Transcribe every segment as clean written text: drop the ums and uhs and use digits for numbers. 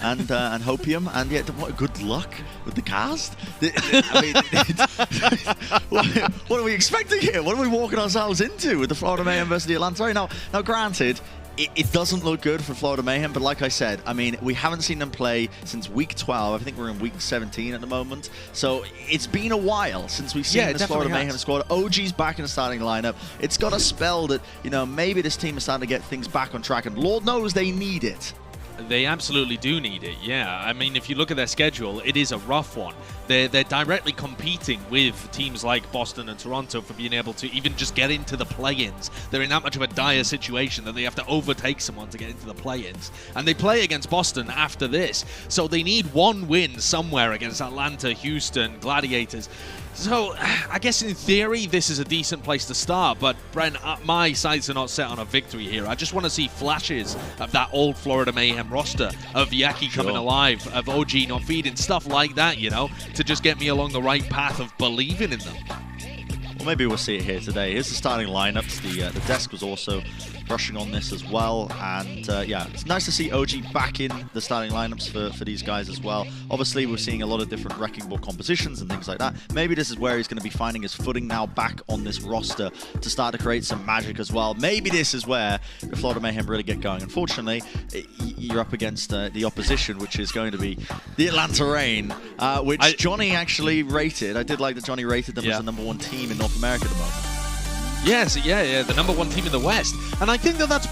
and Hopium, and yet what good luck with the cast. I mean, what are we expecting here? What are we walking ourselves into with the Florida Mayhem versus the Atlanta Rain? Now granted, it doesn't look good for Florida Mayhem, but like I said, I mean, we haven't seen them play since week 12. I think we're in week 17 at the moment. So it's been a while since we've seen this Florida Mayhem squad. OG's back in the starting lineup. It's got a spell that, you know, maybe this team is starting to get things back on track, and Lord knows they need it. They absolutely do need it, yeah. I mean, if you look at their schedule, it is a rough one. They're directly competing with teams like Boston and Toronto for being able to even just get into the play-ins. They're in that much of a dire situation that they have to overtake someone to get into the play-ins. And they play against Boston after this, so they need one win somewhere against Atlanta, Houston, Gladiators. So, I guess in theory, this is a decent place to start, but Brent, my sights are not set on a victory here. I just want to see flashes of that old Florida Mayhem roster, of Yaki coming alive, of OG not feeding, stuff like that, you know, to just get me along the right path of believing in them. Well, maybe we'll see it here today. Here's the starting lineups. The desk was also rushing on this as well, and yeah, it's nice to see OG back in the starting lineups for these guys as well. Obviously, we're seeing a lot of different Wrecking Ball compositions and things like that. Maybe this is where he's going to be finding his footing now back on this roster to start to create some magic as well. Maybe this is where the Florida Mayhem really get going. Unfortunately, you're up against the opposition, which is going to be the Atlanta Rain, which Johnny actually rated. I did like that Johnny rated them as the #1 team in North America at the moment. Yes, yeah, the #1 team in the West. And I think that that's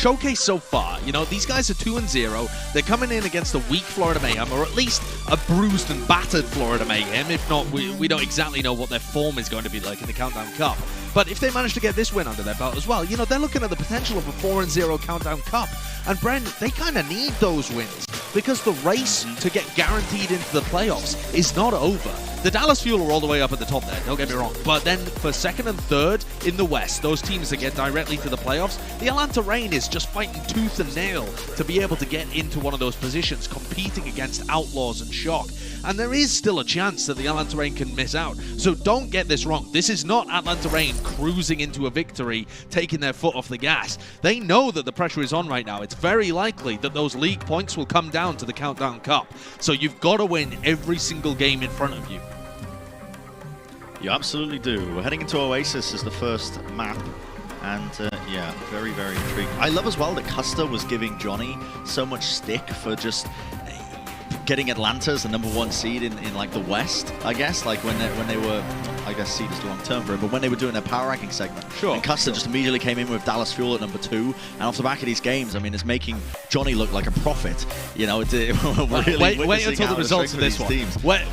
showcased so far. You know, these guys are 2-0. They're coming in against a weak Florida Mayhem, or at least a bruised and battered Florida Mayhem. If not, we don't exactly know what their form is going to be like in the Countdown Cup. But if they manage to get this win under their belt as well, you know, they're looking at the potential of a 4-0 Countdown Cup. And Brent, they kind of need those wins, because the race to get guaranteed into the playoffs is not over. The Dallas Fuel are all the way up at the top there, don't get me wrong. But then for 2nd and 3rd in the West, those teams that get directly to the playoffs, the Atlanta Rain is just fighting tooth and nail to be able to get into one of those positions, competing against Outlaws and Shock. And there is still a chance that the Atlanta Rain can miss out. So don't get this wrong. This is not Atlanta Rain cruising into a victory, taking their foot off the gas. They know that the pressure is on right now. It's very likely that those league points will come down to the Countdown Cup. So you've got to win every single game in front of you. You absolutely do. We're heading into Oasis as the first map. And yeah, very, very intriguing. I love as well that Custer was giving Johnny so much stick for just getting Atlanta as the #1 seed in like the West, I guess. Like when they were, I guess seed is the wrong term for it, but when they were doing their power ranking segment. Sure. And Custer just immediately came in with Dallas Fuel at #2. And off the back of these games, I mean, it's making Johnny look like a prophet. You know, it's really wait until the results of this one.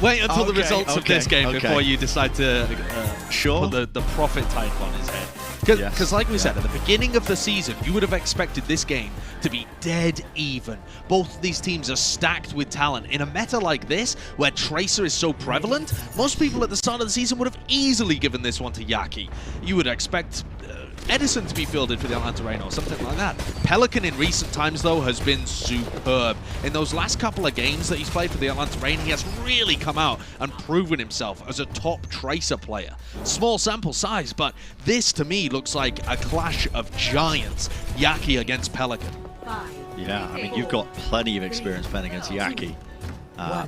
Wait until the results of this game before you decide to put the prophet title on his head. Because like we said, at the beginning of the season, you would have expected this game to be dead even. Both of these teams are stacked with talent. In a meta like this, where Tracer is so prevalent, most people at the start of the season would have easily given this one to Yaki. You would expect Edison to be fielded for the Atlanta Rain or something like that. Pelican in recent times, though, has been superb. In those last couple of games that he's played for the Atlanta Rain, he has really come out and proven himself as a top Tracer player. Small sample size, but this, to me, looks like a clash of giants. Yaki against Pelican. Yeah, I mean, you've got plenty of experience playing against Yaki.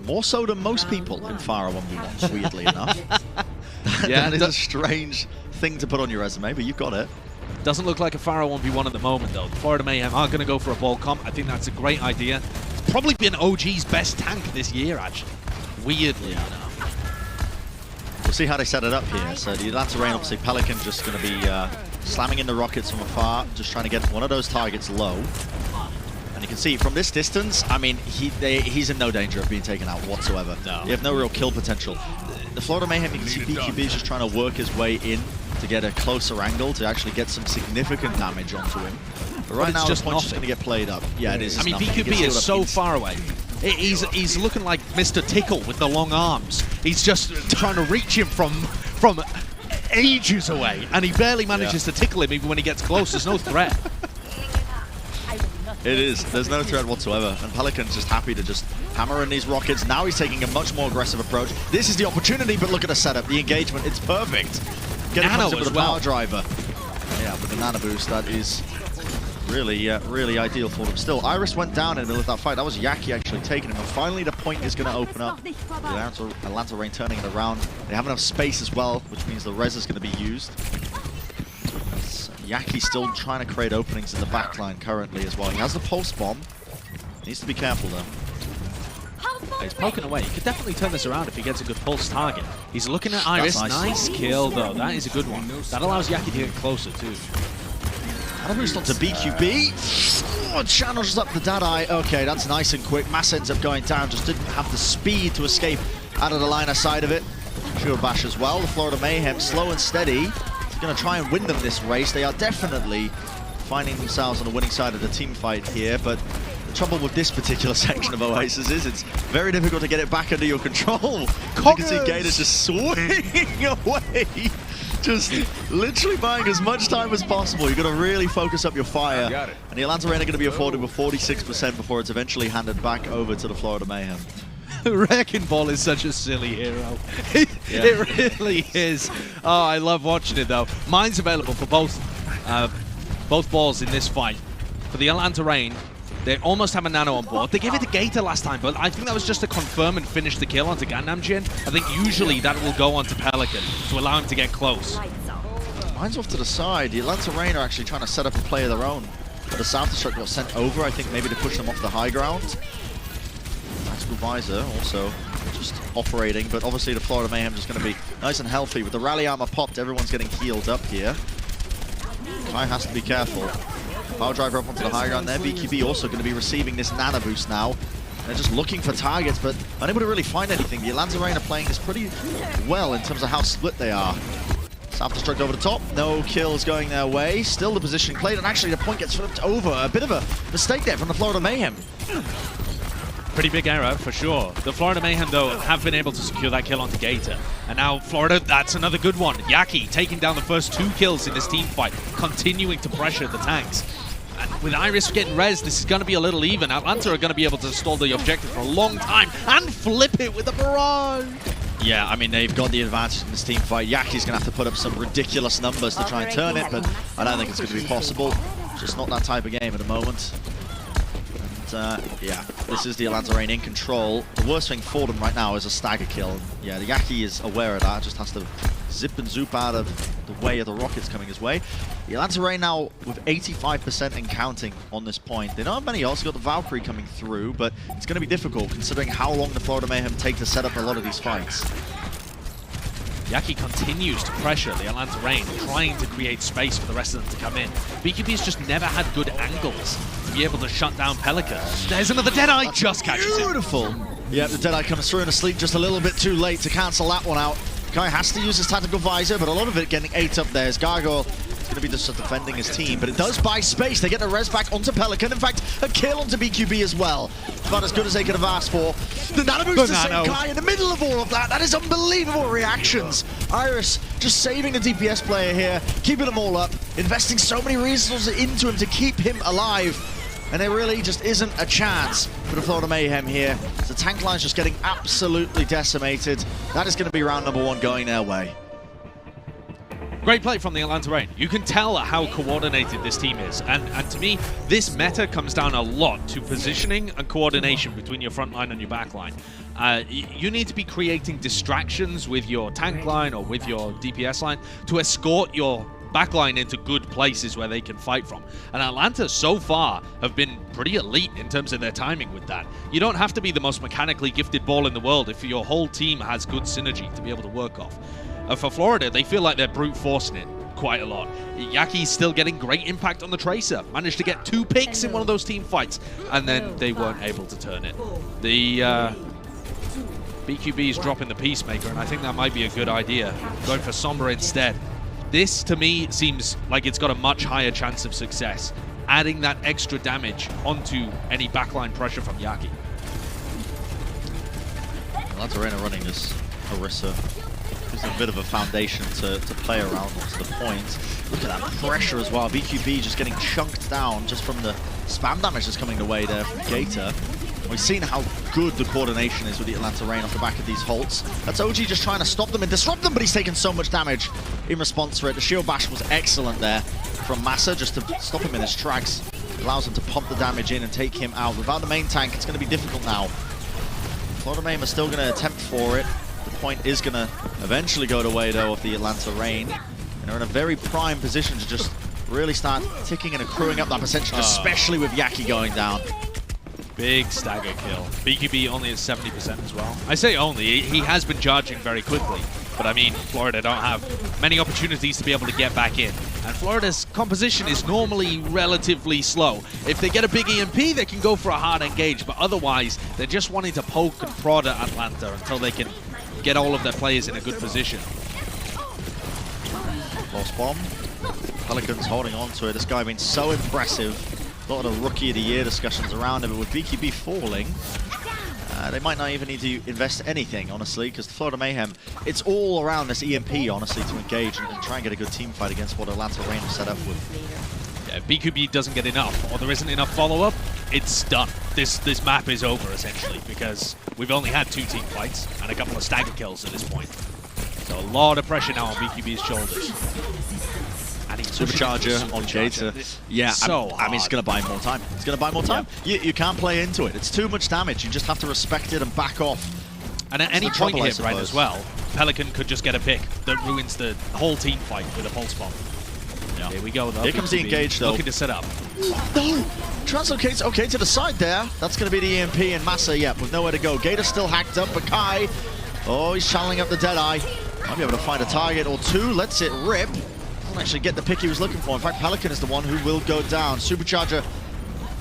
More so than most people in Pharah 1v1s, weirdly enough. That is a strange thing to put on your resume, but you've got it. Doesn't look like a Pharah 1v1 at the moment, though. The Florida Mayhem are going to go for a ball comp. I think that's a great idea. It's probably been OG's best tank this year, actually. Weirdly enough. We'll see how they set it up here. So the Atlanta Rain, obviously, Pelican just going to be slamming in the rockets from afar, just trying to get one of those targets low. And you can see from this distance, I mean, he's in no danger of being taken out whatsoever. No. You have no real kill potential. The Florida Mayhem, you can see BQB is just trying to work his way in to get a closer angle to actually get some significant damage onto him. But right now, the point's just going to get played up. Yeah, it is. I mean, BQB is so far away. He's looking like Mr. Tickle with the long arms. He's just trying to reach him from ages away, and he barely manages to tickle him even when he gets close. There's no threat. It is. There's no threat whatsoever. And Pelican's just happy to just hammer in these rockets. Now he's taking a much more aggressive approach. This is the opportunity, but look at the setup, the engagement. It's perfect. Getting comes in with a power driver. Yeah, with the nano boost, that is Really, really ideal for them. Still, Iris went down in the middle of that fight. That was Yaki actually taking him. And finally, the point is going to open up. Atlanta Reign turning it around. They have enough space as well, which means the res is going to be used. Yaki still trying to create openings in the backline currently as well. He has the pulse bomb. Needs to be careful though. He's poking away. He could definitely turn this around if he gets a good pulse target. He's looking at Iris. Nice kill though. That is a good one. That allows Yaki to get closer too. Boost onto BQB. Oh, channels up the Deadeye. Okay, that's nice and quick. Mass ends up going down. Just didn't have the speed to escape out of the line side of it. Shield bash as well. The Florida Mayhem, slow and steady. He's going to try and win them this race. They are definitely finding themselves on the winning side of the team fight here, but the trouble with this particular section of Oasis is it's very difficult to get it back under your control. You can see Gators just swinging away. Just literally buying as much time as possible. You've got to really focus up your fire. And the Atlanta Reign are going to be afforded with 46% before it's eventually handed back over to the Florida Mayhem. Wrecking Ball is such a silly hero. It really is. Oh, I love watching it though. Mine's available for both balls in this fight. For the Atlanta Reign, they almost have a nano on board. They gave it to Gator last time, but I think that was just to confirm and finish the kill onto Gandam Jin. I think usually that will go onto Pelican to allow him to get close. Mine's off to the side. The Atlanta Reign are actually trying to set up a play of their own. But the South Destruct got sent over, I think maybe to push them off the high ground. Tactical Visor also just operating, but obviously the Florida Mayhem just going to be nice and healthy. With the rally armor popped, everyone's getting healed up here. Kai has to be careful. Power driver up onto the high ground there. BQB also going to be receiving this nano boost now. They're just looking for targets, but unable to really find anything. The Atlanta Reign are playing this pretty well in terms of how split they are. South Destruct over the top. No kills going their way. Still the positioning played, and actually the point gets flipped over. A bit of a mistake there from the Florida Mayhem. Pretty big error, for sure. The Florida Mayhem, though, have been able to secure that kill onto Gator. And now Florida, that's another good one. Yaki taking down the first 2 kills in this team fight, continuing to pressure the tanks. And with Iris getting res, this is going to be a little even. Atlanta are going to be able to stall the objective for a long time and flip it with a barrage. Yeah, I mean, they've got the advantage in this team fight. Yaki's going to have to put up some ridiculous numbers to try and turn it, but I don't think it's going to be possible. Just not that type of game at the moment. Yeah, this is the Atlanta Reign in control. The worst thing for them right now is a stagger kill. Yeah, the Yaki is aware of that, just has to zip and zoop out of the way of the rockets coming his way. The Atlanta Reign now with 85% and counting on this point. They don't have many else. Got the Valkyrie coming through, but it's going to be difficult considering how long the Florida Mayhem take to set up a lot of these fights. Yaki continues to pressure the Atlanta Reign, trying to create space for the rest of them to come in. BQB's just never had good angles to be able to shut down Pelican. There's another Deadeye, just catches him. Beautiful. Yeah, the Deadeye comes through and asleep just a little bit too late to cancel that one out. Kai has to use his tactical visor, but a lot of it getting ate up there. His Gargoyle is going to be just defending his team, but it does buy space. They get the res back onto Pelican. In fact, a kill onto BQB as well. About as good as they could have asked for. The nano boost to save Kai in the middle of all of that. That is unbelievable reactions. Iris just saving the DPS player here, keeping them all up, investing so many resources into him to keep him alive. And there really just isn't a chance for the Florida Mayhem here. The tank line's just getting absolutely decimated. That is going to be round number 1 going their way. Great play from the Atlanta Reign. You can tell how coordinated this team is. And to me, this meta comes down a lot to positioning and coordination between your front line and your back line. You need to be creating distractions with your tank line or with your DPS line to escort your backline into good places where they can fight from. And Atlanta so far have been pretty elite in terms of their timing with that. You don't have to be the most mechanically gifted ball in the world if your whole team has good synergy to be able to work off. For Florida, they feel like they're brute forcing it quite a lot. Yaki's still getting great impact on the Tracer. Managed to get 2 picks in one of those team fights, and then they weren't able to turn it. The BQB is dropping the Peacemaker, and I think that might be a good idea. Going for Sombra instead. This, to me, seems like it's got a much higher chance of success, adding that extra damage onto any backline pressure from Yaki. Atlanta Reign are running this Orisa. Gives them a bit of a foundation to play around to the point. Look at that pressure as well. BQB just getting chunked down just from the spam damage that's coming the way there from Gator. We've seen how good the coordination is with the Atlanta Reign off the back of these halts. That's OG just trying to stop them and disrupt them, but he's taken so much damage in response for it. The shield bash was excellent there from Massa just to stop him in his tracks. allows them to pump the damage in and take him out. Without the main tank, it's going to be difficult now. Florida Mayhem are still going to attempt for it. The point is going to eventually go the way, though, of the Atlanta Reign. And they're in a very prime position to just really start ticking and accruing up that percentage, especially with Yaki going down. Big stagger kill. BQB only is 70% as well. I say only, he has been charging very quickly. But I mean, Florida don't have many opportunities to be able to get back in. And Florida's composition is normally relatively slow. If they get a big EMP, they can go for a hard engage. But otherwise, they're just wanting to poke and prod at Atlanta until they can get all of their players in a good position. Lost bomb. Pelicans holding on to it. This guy being so impressive. A lot of Rookie of the Year discussions around him, but with BQB falling, they might not even need to invest anything, honestly, because the Florida Mayhem, it's all around this EMP, honestly, to engage and try and get a good team fight against what Atlanta Reign have set up with. Yeah, if BQB doesn't get enough, or there isn't enough follow-up, it's done. This map is over, essentially, because we've only had 2 team fights and a couple of stagger kills at this point. So a lot of pressure now on BQB's shoulders. Supercharger on Jada. Yeah, I mean, it's going to buy more time. It's going to buy more time. Yeah. You can't play into it. It's too much damage. You just have to respect it and back off. And at any point here, right, as well, Pelican could just get a pick that ruins the whole team fight with a pulse bomb. Yeah. Here we go, though. Here comes the engage, though. Looking to set up. No! Translocates, okay, to the side there. That's going to be the EMP, and Massa, yeah, with nowhere to go. Gator's still hacked up, but Kai, oh, he's channeling up the Deadeye. Might be able to find a target or 2. Lets it rip. Doesn't actually get the pick he was looking for. In fact, Pelican is the one who will go down. Supercharger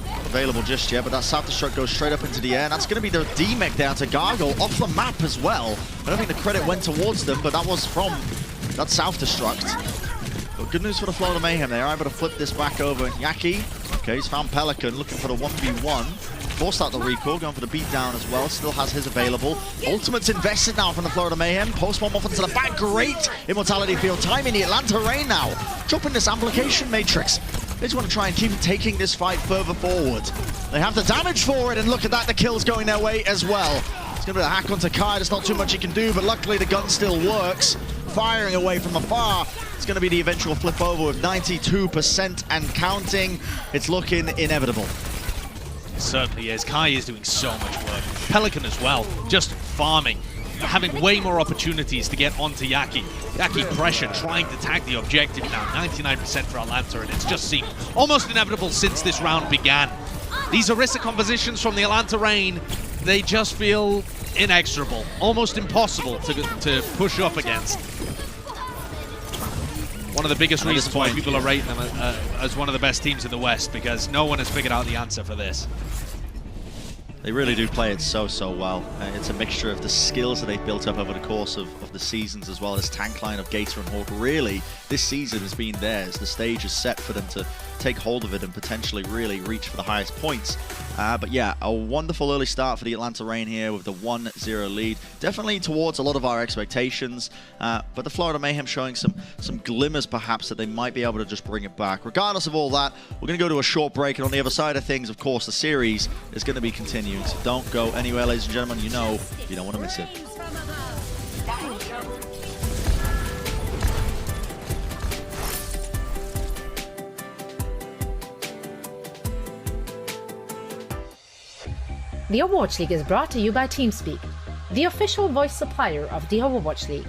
not available just yet, but that Self-Destruct goes straight up into the air. And that's going to be the D-Mech there to Gargle off the map as well. I don't think the credit went towards them, but that was from that Self-Destruct. But good news for the Florida Mayhem. They are able to flip this back over. Yaki, okay, he's found Pelican, looking for the 1v1. Forced out the recall, going for the beatdown as well. Still has his available. Ultimate's invested now from the Florida Mayhem. Post-bomb off into the back. Great Immortality Field. Timing the Atlanta Reign now. Dropping this amplification matrix. They just want to try and keep taking this fight further forward. They have the damage for it, and look at that. The kill's going their way as well. It's going to be a hack onto Kai. There's not too much he can do, but luckily the gun still works. Firing away from afar. It's going to be the eventual flip over with 92% and counting. It's looking inevitable. It certainly is. Kai is doing so much work. Pelican as well, just farming, having way more opportunities to get onto Yaki. Yaki pressure, trying to tag the objective now, 99% for Atlanta, and it's just seemed almost inevitable since this round began. These Orisa compositions from the Atlanta Reign, they just feel inexorable, almost impossible to push up against. One of the biggest reasons why people are rating them as one of the best teams in the West, because no one has figured out the answer for this. They really do play it so well. It's a mixture of the skills that they've built up over the course of the seasons, as well as tank line of Gator and Hawk. Really, this season has been theirs. The stage is set for them to take hold of it and potentially really reach for the highest points. But yeah, a wonderful early start for the Atlanta Reign here with the 1-0 lead. Definitely towards a lot of our expectations, but the Florida Mayhem showing some glimmers perhaps that they might be able to just bring it back. Regardless of all that, we're going to go to a short break, and on the other side of things, of course, the series is going to be continuing. So don't go anywhere, ladies and gentlemen. You know you don't want to miss it. The Overwatch League is brought to you by TeamSpeak, the official voice supplier of the Overwatch League.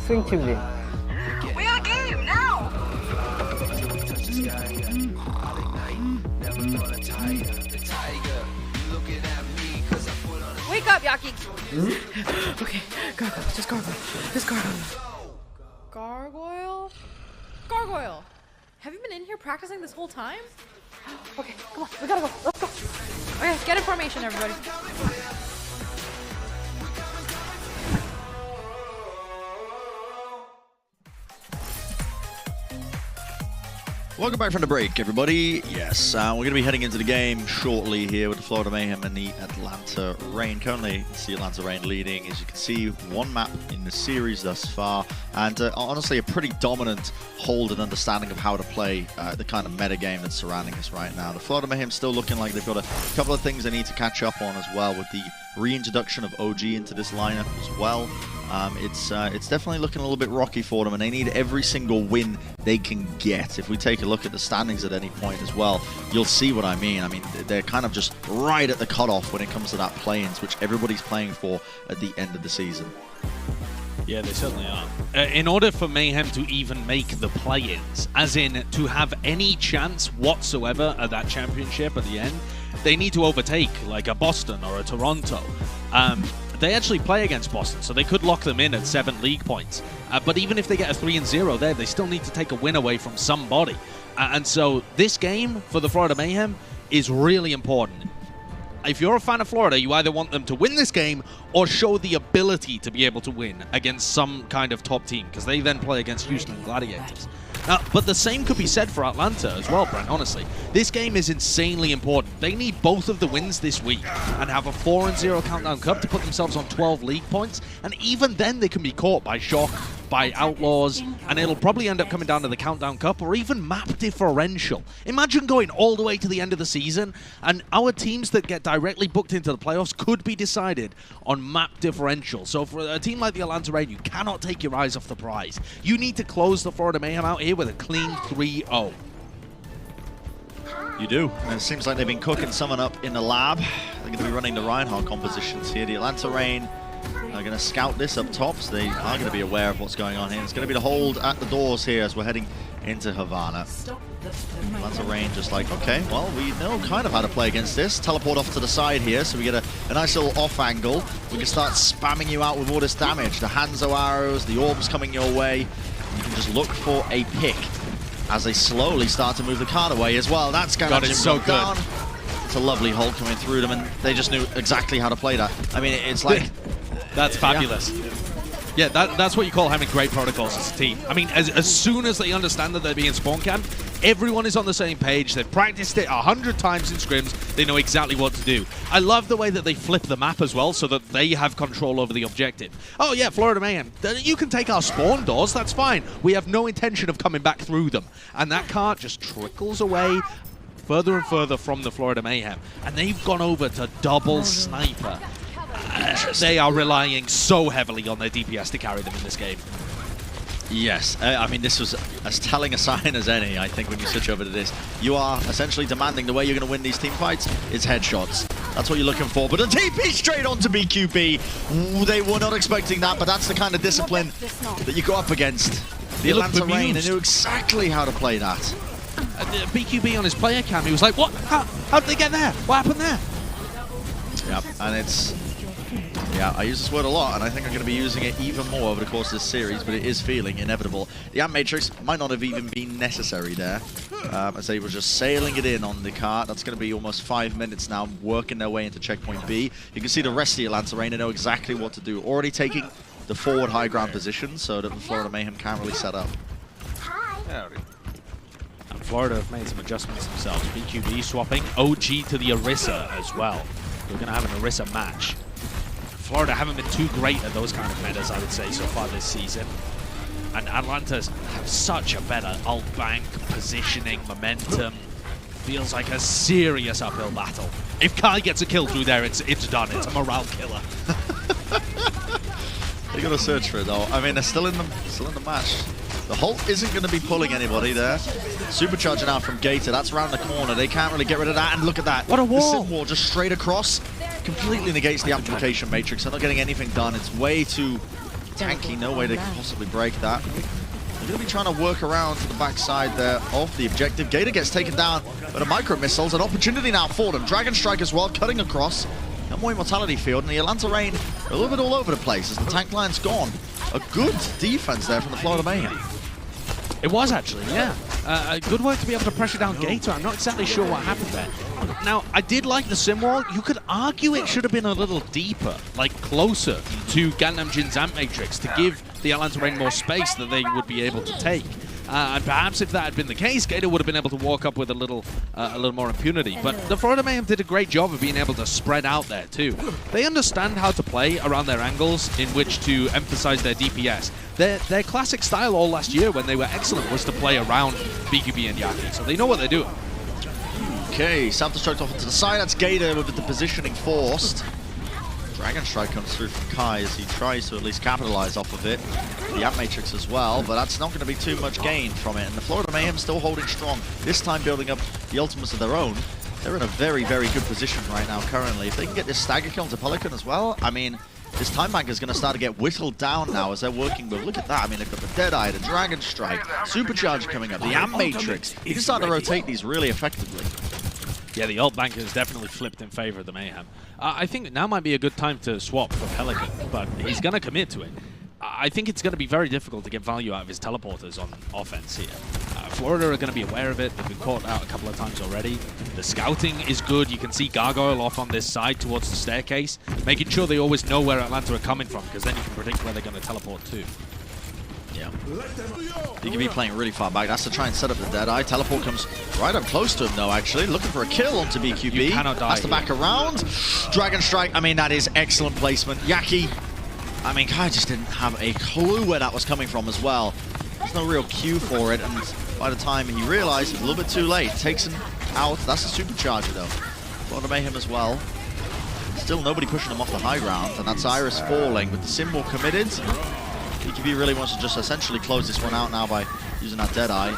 스윙 팀 진. We got game now. Wake up, Yaki. Okay, gargoyle. Just gargoyle. Just gargoyle. Gargoyle? Gargoyle. Have you been in here practicing this whole time? Okay, come on. We gotta go. Let's go. Okay, get in formation, everybody. Welcome back from the break, everybody. Yes, we're going to be heading into the game shortly here with the Florida Mayhem and the Atlanta Reign. Currently, it's the Atlanta Reign leading. As you can see, one map in the series thus far, and honestly, a pretty dominant hold and understanding of how to play the kind of meta game that's surrounding us right now. The Florida Mayhem still looking like they've got a couple of things they need to catch up on as well, with the reintroduction of OG into this lineup as well. It's definitely looking a little bit rocky for them, and they need every single win they can get. If we take a look at the standings at any point as well, you'll see what I mean. I mean, they're kind of just right at the cutoff when it comes to that play-ins, which everybody's playing for at the end of the season. Yeah, they certainly are. In order for Mayhem to even make the play-ins, as in to have any chance whatsoever at that championship at the end, they need to overtake like a Boston or a Toronto. They actually play against Boston, so they could lock them in at 7 league points. But even if they get a 3-0 there, they still need to take a win away from somebody. And so this game for the Florida Mayhem is really important. If you're a fan of Florida, you either want them to win this game or show the ability to be able to win against some kind of top team, because they then play against Houston Gladiators. But the same could be said for Atlanta as well, Brent, honestly. This game is insanely important. They need both of the wins this week and have a 4-0 Countdown Cup to put themselves on 12 league points. And even then, they can be caught by Shock, by Outlaws, and it'll probably end up coming down to the Countdown Cup or even map differential. Imagine going all the way to the end of the season, and our teams that get directly booked into the playoffs could be decided on map differential. So for a team like the Atlanta Reign, you cannot take your eyes off the prize. You need to close the Florida Mayhem out here with a clean 3-0. You do. And it seems like they've been cooking someone up in the lab. They're going to be running the Reinhardt compositions here. The Atlanta Reign are going to scout this up top, so they are going to be aware of what's going on here. It's going to be the hold at the doors here as we're heading into Havana. Atlanta Reign just like, okay, well, we know kind of how to play against this. Teleport off to the side here, so we get a nice little off angle. We can start spamming you out with all this damage. The Hangzhou arrows, the orbs coming your way. You can just look for a pick as they slowly start to move the card away as well. That's going to so good. Down. It's a lovely hold coming through them, and they just knew exactly how to play that. I mean, it's like... That's fabulous. Yeah, that's what you call having great protocols as a team. I mean, as soon as they understand that they're being spawn camped, everyone is on the same page. They've practiced it 100 times in scrims. They know exactly what to do. I love the way that they flip the map as well so that they have control over the objective. Oh yeah, Florida Mayhem, you can take our spawn doors, that's fine. We have no intention of coming back through them. And that cart just trickles away further and further from the Florida Mayhem. And they've gone over to double sniper. They are relying so heavily on their DPS to carry them in this game. Yes, I mean, this was as telling a sign as any, I think, when you switch over to this. You are essentially demanding the way you're going to win these team fights is headshots. That's what you're looking for. But a TP straight onto BQB. They were not expecting that, but that's the kind of discipline that you go up against. The Atlanta Reign, they knew exactly how to play that. BQB on his player cam, he was like, what? How did they get there? What happened there? Yep, and it's... Yeah, I use this word a lot, and I think I'm going to be using it even more over the course of this series, but it is feeling inevitable. The Amp Matrix might not have even been necessary there, as they were just sailing it in on the cart. That's going to be almost 5 minutes now, working their way into checkpoint B. You can see the rest of the Atlanta Reign, they know exactly what to do. Already taking the forward high ground position so that the Florida Mayhem can't really set up. And Florida have made some adjustments themselves. BQB swapping OG to the Orisa as well. We're going to have an Orisa match. Florida haven't been too great at those kind of metas, I would say, so far this season. And Atlanta's have such a better ult bank, positioning, momentum. Feels like a serious uphill battle. If Kai gets a kill through there, it's done. It's a morale killer. They got to search for it though. I mean, they're still in the match. The Hulk isn't going to be pulling anybody there. Supercharger now from Gator. That's around the corner. They can't really get rid of that. And look at that. What a wall. The sim wall just straight across. Completely negates the amplification matrix. They're not getting anything done. It's way too tanky. No way they can possibly break that. They're going to be trying to work around to the backside there of the objective. Gator gets taken down by the micro missiles. An opportunity now for them. Dragon Strike as well, cutting across. No more Immortality Field, and the Atlanta Rain a little bit all over the place as the tank line's gone. A good defense there from the Florida Mayhem. It was actually, yeah. A good work to be able to pressure down Gator. I'm not exactly sure what happened there. Now, I did like the sim wall. You could argue it should have been a little deeper, like closer to Gangnam Jin's Amp Matrix to give the Atlanta Rain more space that they would be able to take. And perhaps if that had been the case, Gator would have been able to walk up with a little more impunity. But the Florida Mayhem did a great job of being able to spread out there too. They understand how to play around their angles in which to emphasize their DPS. Their classic style all last year when they were excellent was to play around BQB and Yaki, so they know what they're doing. Okay, self-destruct off to the side. That's Gator with the positioning forced. Dragon Strike comes through from Kai as he tries to at least capitalize off of it. The Amp Matrix as well, but that's not going to be too much gain from it. And the Florida Mayhem still holding strong, this time building up the ultimates of their own. They're in a very, very good position right now currently. If they can get this stagger kill to Pelican as well, I mean, this time bank is going to start to get whittled down now as they're working with, look at that, I mean, they've got the Deadeye, the Dragon Strike, Supercharge coming up, the Amp Matrix. You can start to rotate these really effectively. Yeah, the ult bank has definitely flipped in favor of the Mayhem. I think now might be a good time to swap for Pelican, but he's going to commit to it. I think it's going to be very difficult to get value out of his teleporters on offense here. Florida are going to be aware of it. They've been caught out a couple of times already. The scouting is good. You can see Gargoyle off on this side towards the staircase, making sure they always know where Atlanta are coming from, because then you can predict where they're going to teleport to. Yeah. BQB playing really far back. That's to try and set up the Deadeye. Teleport comes right up close to him, though, actually. Looking for a kill onto BQB. You cannot die. Has to back around. Dragon Strike, I mean, that is excellent placement. Yaki, I mean, Kai just didn't have a clue where that was coming from as well. There's no real cue for it, and by the time he realized, it's a little bit too late. Takes him out. That's a Supercharger, though. Florida Mayhem as well. Still nobody pushing him off the high ground, and that's Iris falling with the symbol committed. BQB really wants to just essentially close this one out now by using that Deadeye.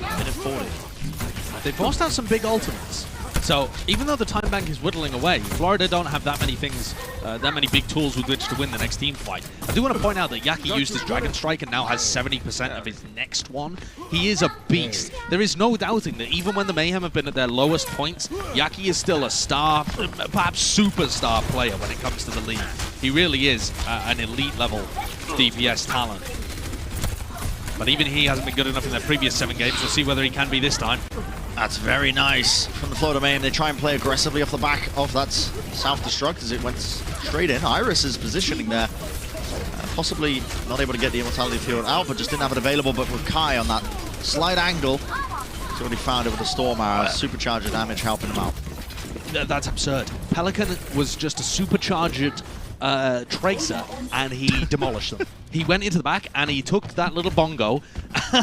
Minute 40. They forced out some big ultimates. So even though the time bank is whittling away, Florida don't have that many things, that many big tools with which to win the next team fight. I do want to point out that Yaki used his Dragon Strike and now has 70% of his next one. He is a beast. There is no doubting that even when the Mayhem have been at their lowest points, Yaki is still a star, perhaps superstar player when it comes to the league. He really is an elite level DPS talent. But even he hasn't been good enough in their previous 7 games. We'll see whether he can be this time. That's very nice from the Florida Mayhem. They try and play aggressively off the back of that self-destruct as it went straight in. Iris is positioning there. Possibly not able to get the Immortality Field out, but just didn't have it available. But with Kai on that slight angle, he's already found it with the Storm Arrow. Supercharger damage helping him out. That's absurd. Pelican was just a supercharged Tracer, and he demolished them. He went into the back, and he took that little bongo,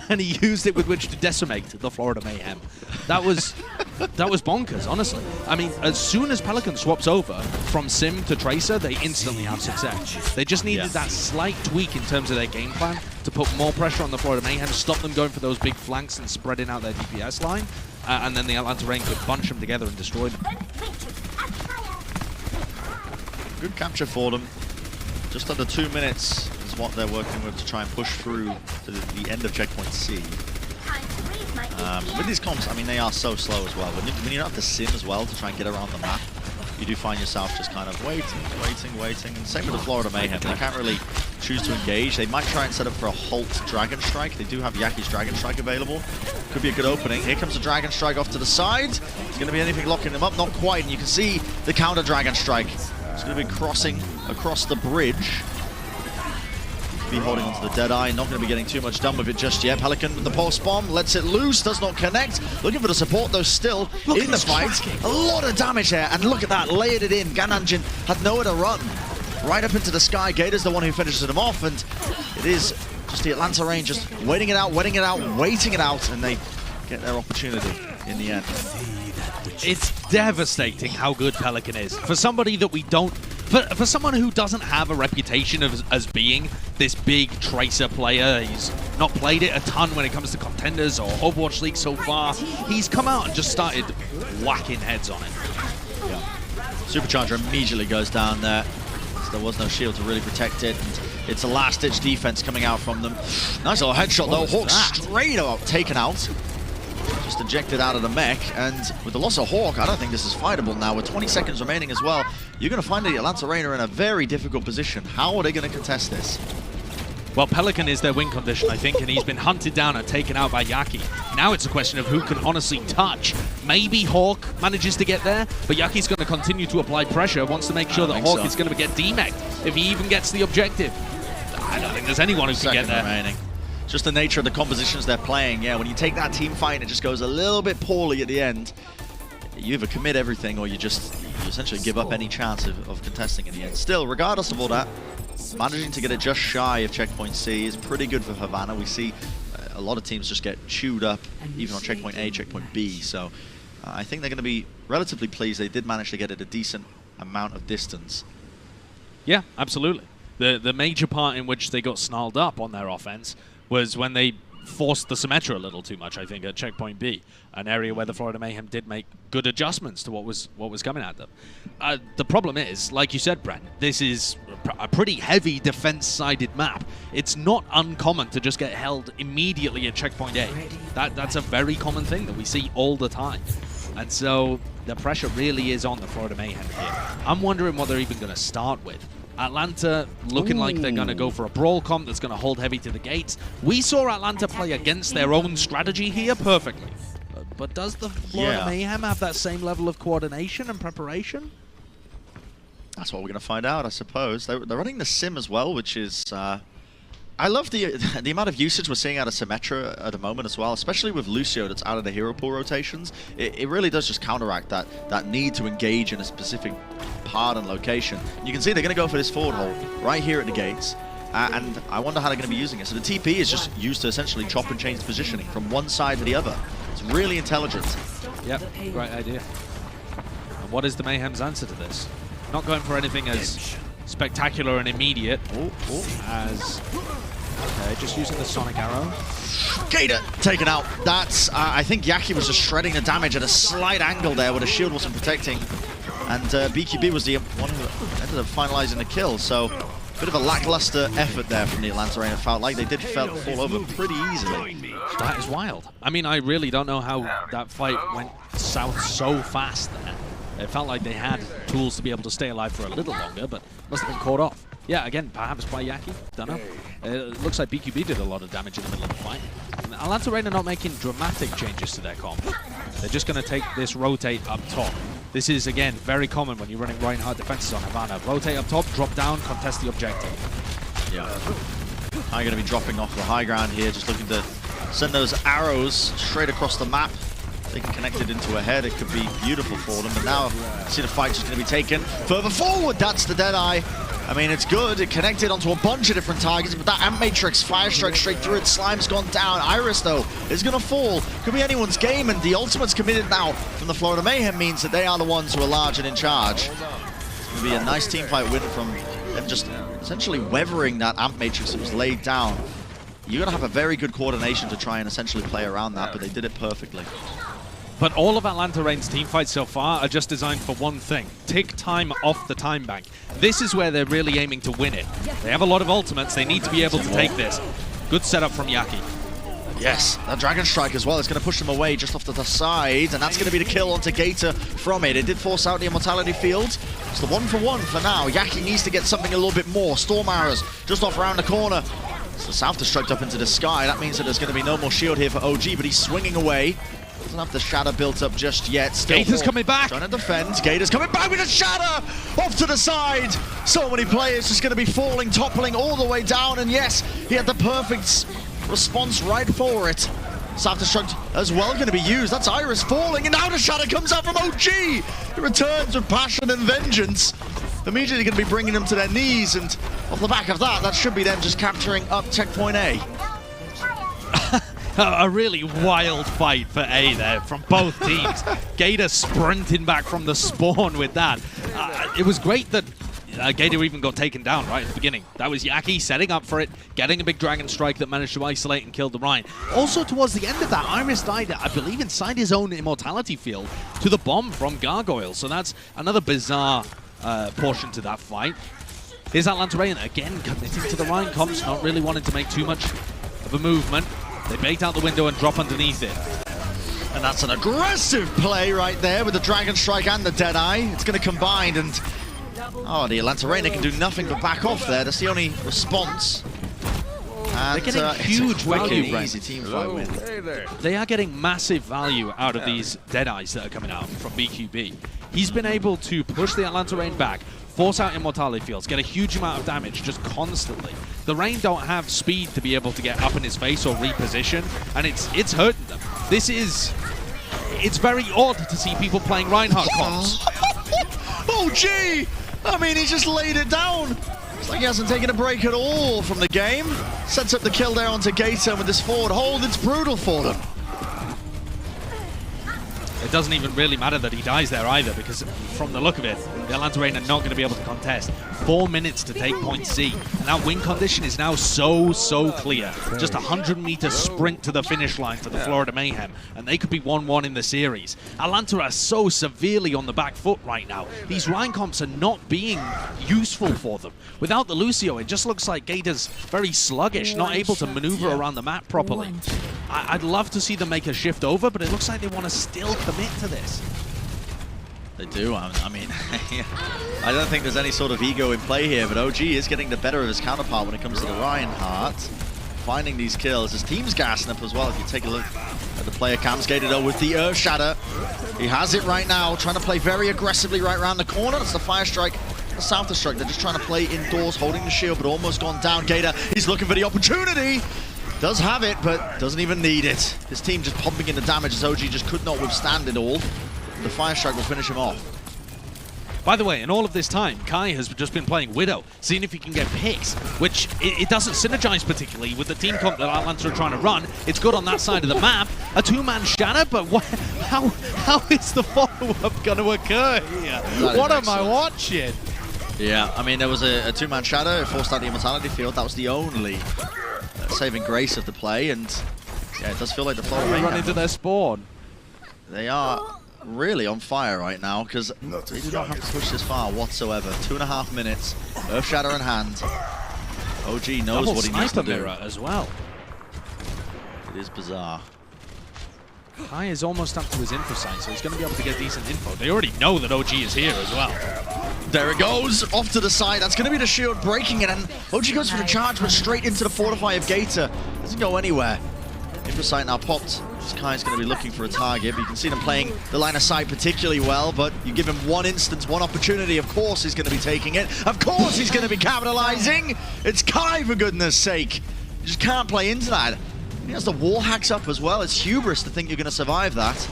and he used it with which to decimate the Florida Mayhem. That was bonkers, honestly. I mean, as soon as Pelican swaps over from Sim to Tracer, they instantly have success. They just needed that slight tweak in terms of their game plan to put more pressure on the Florida Mayhem, stop them going for those big flanks and spreading out their DPS line, and then the Atlanta Rain could bunch them together and destroy them. Good capture for them. Just under 2 minutes is what they're working with to try and push through to the end of checkpoint C. With these comps, I mean, they are so slow as well. When you don't have to sim as well to try and get around the map, you do find yourself just kind of waiting. And same with the Florida Mayhem. They can't really choose to engage. They might try and set up for a halt Dragon Strike. They do have Yaki's Dragon Strike available. Could be a good opening. Here comes the Dragon Strike off to the side. Is going to be anything locking them up? Not quite. And you can see the counter Dragon Strike. It's going to be crossing across the bridge. Be holding onto the Deadeye. Not going to be getting too much done with it just yet. Pelican with the pulse bomb lets it loose. Does not connect. Looking for the support though still in the fight. A lot of damage there. And look at that. Layered it in. Gananjin had nowhere to run. Right up into the sky. Gator's the one who finishes them off. And it is just the Atlanta Rain just waiting it out. Waiting it out. And they get their opportunity in the end. It's devastating how good Pelican is. For somebody that we don't... For someone who doesn't have a reputation as being this big Tracer player, he's not played it a ton when it comes to contenders or Overwatch League so far. He's come out and just started whacking heads on it. Yeah. Supercharger immediately goes down there. So there was no shield to really protect it. And it's a last-ditch defense coming out from them. Nice little headshot though. Hawk straight out, taken out. Just ejected out of the mech, and with the loss of Hawk, I don't think this is fightable now. With 20 seconds remaining as well, you're going to find the Atlanta Reign in a very difficult position. How are they going to contest this? Well, Pelican is their win condition, I think, and he's been hunted down and taken out by Yaki. Now it's a question of who can honestly touch. Maybe Hawk manages to get there, but Yaki's going to continue to apply pressure, wants to make sure that Hawk is going to get demeched if he even gets the objective. I don't think there's anyone who can get there. Remaining. Just the nature of the compositions they're playing. Yeah, when you take that team fight and it just goes a little bit poorly at the end, you either commit everything or you essentially give up any chance of contesting in the end. Still, regardless of all that, managing to get it just shy of checkpoint C is pretty good for Havana. We see a lot of teams just get chewed up even on checkpoint A, checkpoint B. So I think they're going to be relatively pleased they did manage to get it a decent amount of distance. Yeah, absolutely. The major part in which they got snarled up on their offense was when they forced the Symmetra a little too much, I think, at checkpoint B, an area where the Florida Mayhem did make good adjustments to what was coming at them. The problem is, like you said, Brent, this is a pretty heavy defense-sided map. It's not uncommon to just get held immediately at checkpoint A. That's a very common thing that we see all the time. And so the pressure really is on the Florida Mayhem here. I'm wondering what they're even going to start with. Atlanta looking like they're going to go for a brawl comp that's going to hold heavy to the gates. We saw Atlanta play against their own strategy here perfectly. But does the Florida Mayhem have that same level of coordination and preparation? That's what we're going to find out, I suppose. They're running the Sim as well, which is... I love the amount of usage we're seeing out of Symmetra at the moment as well, especially with Lucio that's out of the hero pool rotations. It really does just counteract that need to engage in a specific part and location. You can see they're going to go for this forward hold right here at the gates, and I wonder how they're going to be using it. So the TP is just used to essentially chop and change positioning from one side to the other. It's really intelligent. Yep, great idea. And what is the Mayhem's answer to this? Not going for anything as spectacular and immediate as... Okay, just using the Sonic Arrow. Gator taken out. That's, I think Yaki was just shredding the damage at a slight angle there where the shield wasn't protecting. And BQB was the one who ended up finalizing the kill. So, a bit of a lackluster effort there from the Atlanta Reign. It felt like they did fall over pretty easily. That is wild. I mean, I really don't know how that fight went south so fast there. It felt like they had tools to be able to stay alive for a little longer, but must have been caught off. Yeah, again, perhaps by Yaki. Don't know. It looks like BQB did a lot of damage in the middle of the fight. And Atlanta Reign are not making dramatic changes to their comp. They're just going to take this rotate up top. This is, again, very common when you're running Reinhardt defenses on Havana. Rotate up top, drop down, contest the objective. Yeah. I'm going to be dropping off the high ground here, just looking to send those arrows straight across the map. They can connect it into a head. It could be beautiful for them. But now, see the fight's just going to be taken further forward. That's the Deadeye. I mean, it's good. It connected onto a bunch of different targets, but that Amp Matrix fire strike straight through it. Slime's gone down. Iris, though, is going to fall. Could be anyone's game, and the ultimate's committed now from the Florida Mayhem means that they are the ones who are large and in charge. It's going to be a nice team fight win from them just essentially weathering that Amp Matrix that was laid down. You're going to have a very good coordination to try and essentially play around that, but they did it perfectly. But all of Atlanta Reign's team fights so far are just designed for one thing: take time off the time bank. This is where they're really aiming to win it. They have a lot of ultimates. They need to be able to take this. Good setup from Yaki. Yes, that Dragon Strike as well is going to push them away just off to the side, and that's going to be the kill onto Gator from it. It did force out the Immortality Field. It's the 1-for-1 for now. Yaki needs to get something a little bit more. Storm Arrows just off around the corner. So Self-Destruct up into the sky. That means that there's going to be no more shield here for OG, but he's swinging away. Doesn't have the shatter built up just yet. Still Gator's coming back. Trying to defend. Gator's coming back with a shatter off to the side. So many players just going to be falling, toppling all the way down. And yes, he had the perfect response right for it. Self-destruct as well going to be used. That's Iris falling, and now the shatter comes out from OG. It returns with passion and vengeance. Immediately going to be bringing them to their knees, and off the back of that, that should be them just capturing up checkpoint A. A really wild fight for A there from both teams. Gator sprinting back from the spawn with that. It was great that Gator even got taken down right at the beginning. That was Yaki setting up for it, getting a big Dragon Strike that managed to isolate and kill the Ryan. Also, towards the end of that, Iris died, I believe, inside his own Immortality field to the bomb from Gargoyle. So that's another bizarre portion to that fight. Here's Atlanta Rain again committing to the Ryan comps, not really wanting to make too much of a movement. They bait out the window and drop underneath it. And that's an aggressive play right there with the Dragon Strike and the Deadeye. It's going to combine, and oh, the Atlanta Rain can do nothing but back off there. That's the only response. And they're getting huge value, Brent. Easy team fight win. Hey there. They are getting massive value out of these Deadeyes that are coming out from BQB. He's been able to push the Atlanta Rain back, force out Immortality fields, get a huge amount of damage just constantly. The Rain don't have speed to be able to get up in his face or reposition, and it's hurting them. It's very odd to see people playing Reinhardt comps. Oh, gee! I mean, he just laid it down. It's like he hasn't taken a break at all from the game. Sets up the kill there onto Gator with this forward hold. It's brutal for them. It doesn't even really matter that he dies there either, because from the look of it, the Atlanta Rain are not going to be able to contest. 4 minutes to take point C, and that win condition is now so clear. Just a 100-meter sprint to the finish line for the Florida Mayhem, and they could be 1-1 in the series. Atlanta are so severely on the back foot right now. These Ryan comps are not being useful for them. Without the Lucio, it just looks like Gator's very sluggish, not able to maneuver around the map properly. I'd love to see them make a shift over, but it looks like they want to still commit to this. They do. I mean, I don't think there's any sort of ego in play here, but OG is getting the better of his counterpart when it comes to the Reinhardt. Finding these kills. His team's gassing up as well. If you take a look at the player cams, Gator though with the Earth Shatter. He has it right now, trying to play very aggressively right around the corner. That's the Fire Strike, the South Strike. They're just trying to play indoors, holding the shield, but almost gone down. Gator, he's looking for the opportunity. Does have it, but doesn't even need it. His team just pumping in the damage as OG just could not withstand it all. The Fire Strike will finish him off. By the way, in all of this time, Kai has just been playing Widow, seeing if he can get picks, which it doesn't synergize particularly with the team comp that Atlanta are trying to run. It's good on that side of the map. A two-man shatter, but how is the follow-up going to occur here? What am I watching? Yeah, I mean, there was a two-man shadow. It forced out the Immortality field. That was the only saving grace of the play, and yeah, it does feel like the Florida Mayhem run into their spawn. They are really on fire right now, because they do not have to push this far whatsoever. 2.5 minutes, Earth Shatter in hand. OG knows what he needs to do. Mirror as well. It is bizarre. Kai is almost up to his info site, so he's going to be able to get decent info. They already know that OG is here as well. There it goes, off to the side. That's going to be the shield breaking it, and OG goes for the charge, but straight into the Fortify of Gator. Doesn't go anywhere. Info site now popped. This Kai's going to be looking for a target, but you can see them playing the line of sight particularly well, but you give him one instance, one opportunity, of course he's going to be taking it. Of course he's going to be capitalizing. It's Kai, for goodness sake. You just can't play into that. He has the wall hacks up as well. It's hubris to think you're going to survive that.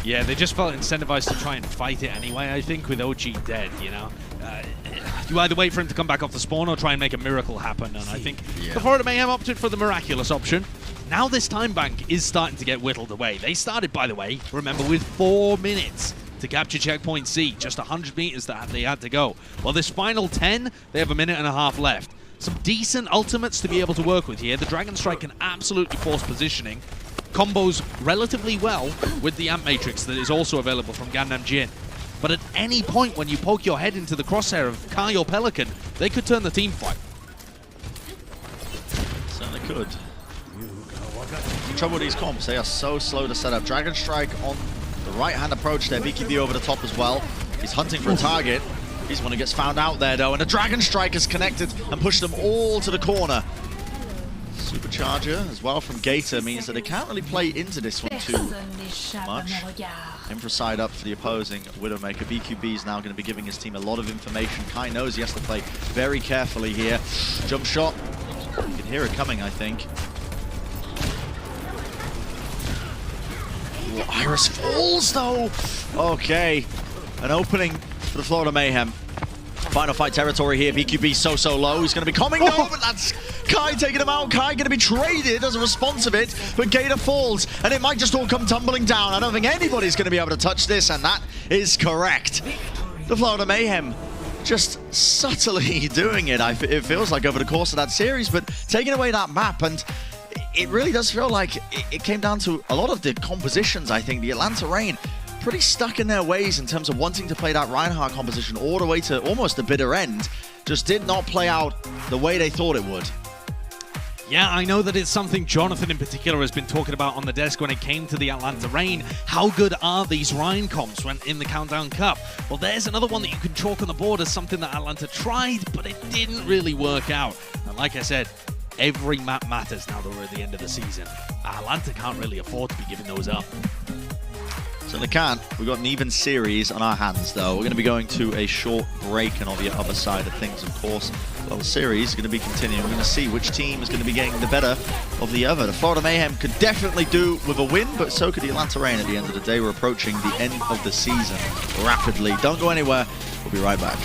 Yeah, they just felt incentivized to try and fight it anyway, I think, with OG dead, you know. You either wait for him to come back off the spawn or try and make a miracle happen, and I think the Florida Mayhem opted for the miraculous option. Now this time bank is starting to get whittled away. They started, by the way, remember, with 4 minutes to capture checkpoint C, just 100 meters that they had to go. Well, this final 10, they have 1.5 minutes left. Some decent ultimates to be able to work with here. The Dragon Strike can absolutely force positioning. Combos relatively well with the Amp Matrix that is also available from Gandam Jin. But at any point when you poke your head into the crosshair of Kai or Pelican, they could turn the team fight. Certainly could. The trouble with these comps, they are so slow to set up. Dragon Strike on the right-hand approach there. BKB over the top as well. He's hunting for a target. He's one who gets found out there, though, and a Dragon Strike is connected and pushed them all to the corner. Supercharger as well from Gator means that they can't really play into this one too much. Infra side up for the opposing Widowmaker. BQB is now going to be giving his team a lot of information. Kai knows he has to play very carefully here. Jump shot. You can hear it coming, I think. Ooh, Iris falls, though. Okay. An opening for the Florida Mayhem. Final fight territory here. BQB so low. He's going to be coming though, but that's Kai taking him out. Kai going to be traded as a response of it, but Gator falls, and it might just all come tumbling down. I don't think anybody's going to be able to touch this, and that is correct. The Florida Mayhem just subtly doing it, it feels like, over the course of that series, but taking away that map, and it really does feel like it came down to a lot of the compositions. I think the Atlanta Reign pretty stuck in their ways in terms of wanting to play that Reinhardt composition all the way to almost the bitter end. Just did not play out the way they thought it would. Yeah, I know that it's something Jonathan in particular has been talking about on the desk when it came to the Atlanta Reign. How good are these Ryan comps when in the Countdown Cup? Well, there's another one that you can chalk on the board as something that Atlanta tried, but it didn't really work out. And like I said, every map matters now that we're at the end of the season. Atlanta can't really afford to be giving those up. Certainly can't. We've got an even series on our hands, though. We're going to be going to a short break, and on the other side of things, of course, well, the series is going to be continuing. We're going to see which team is going to be getting the better of the other. The Florida Mayhem could definitely do with a win, but so could the Atlanta Reign at the end of the day. We're approaching the end of the season rapidly. Don't go anywhere. We'll be right back.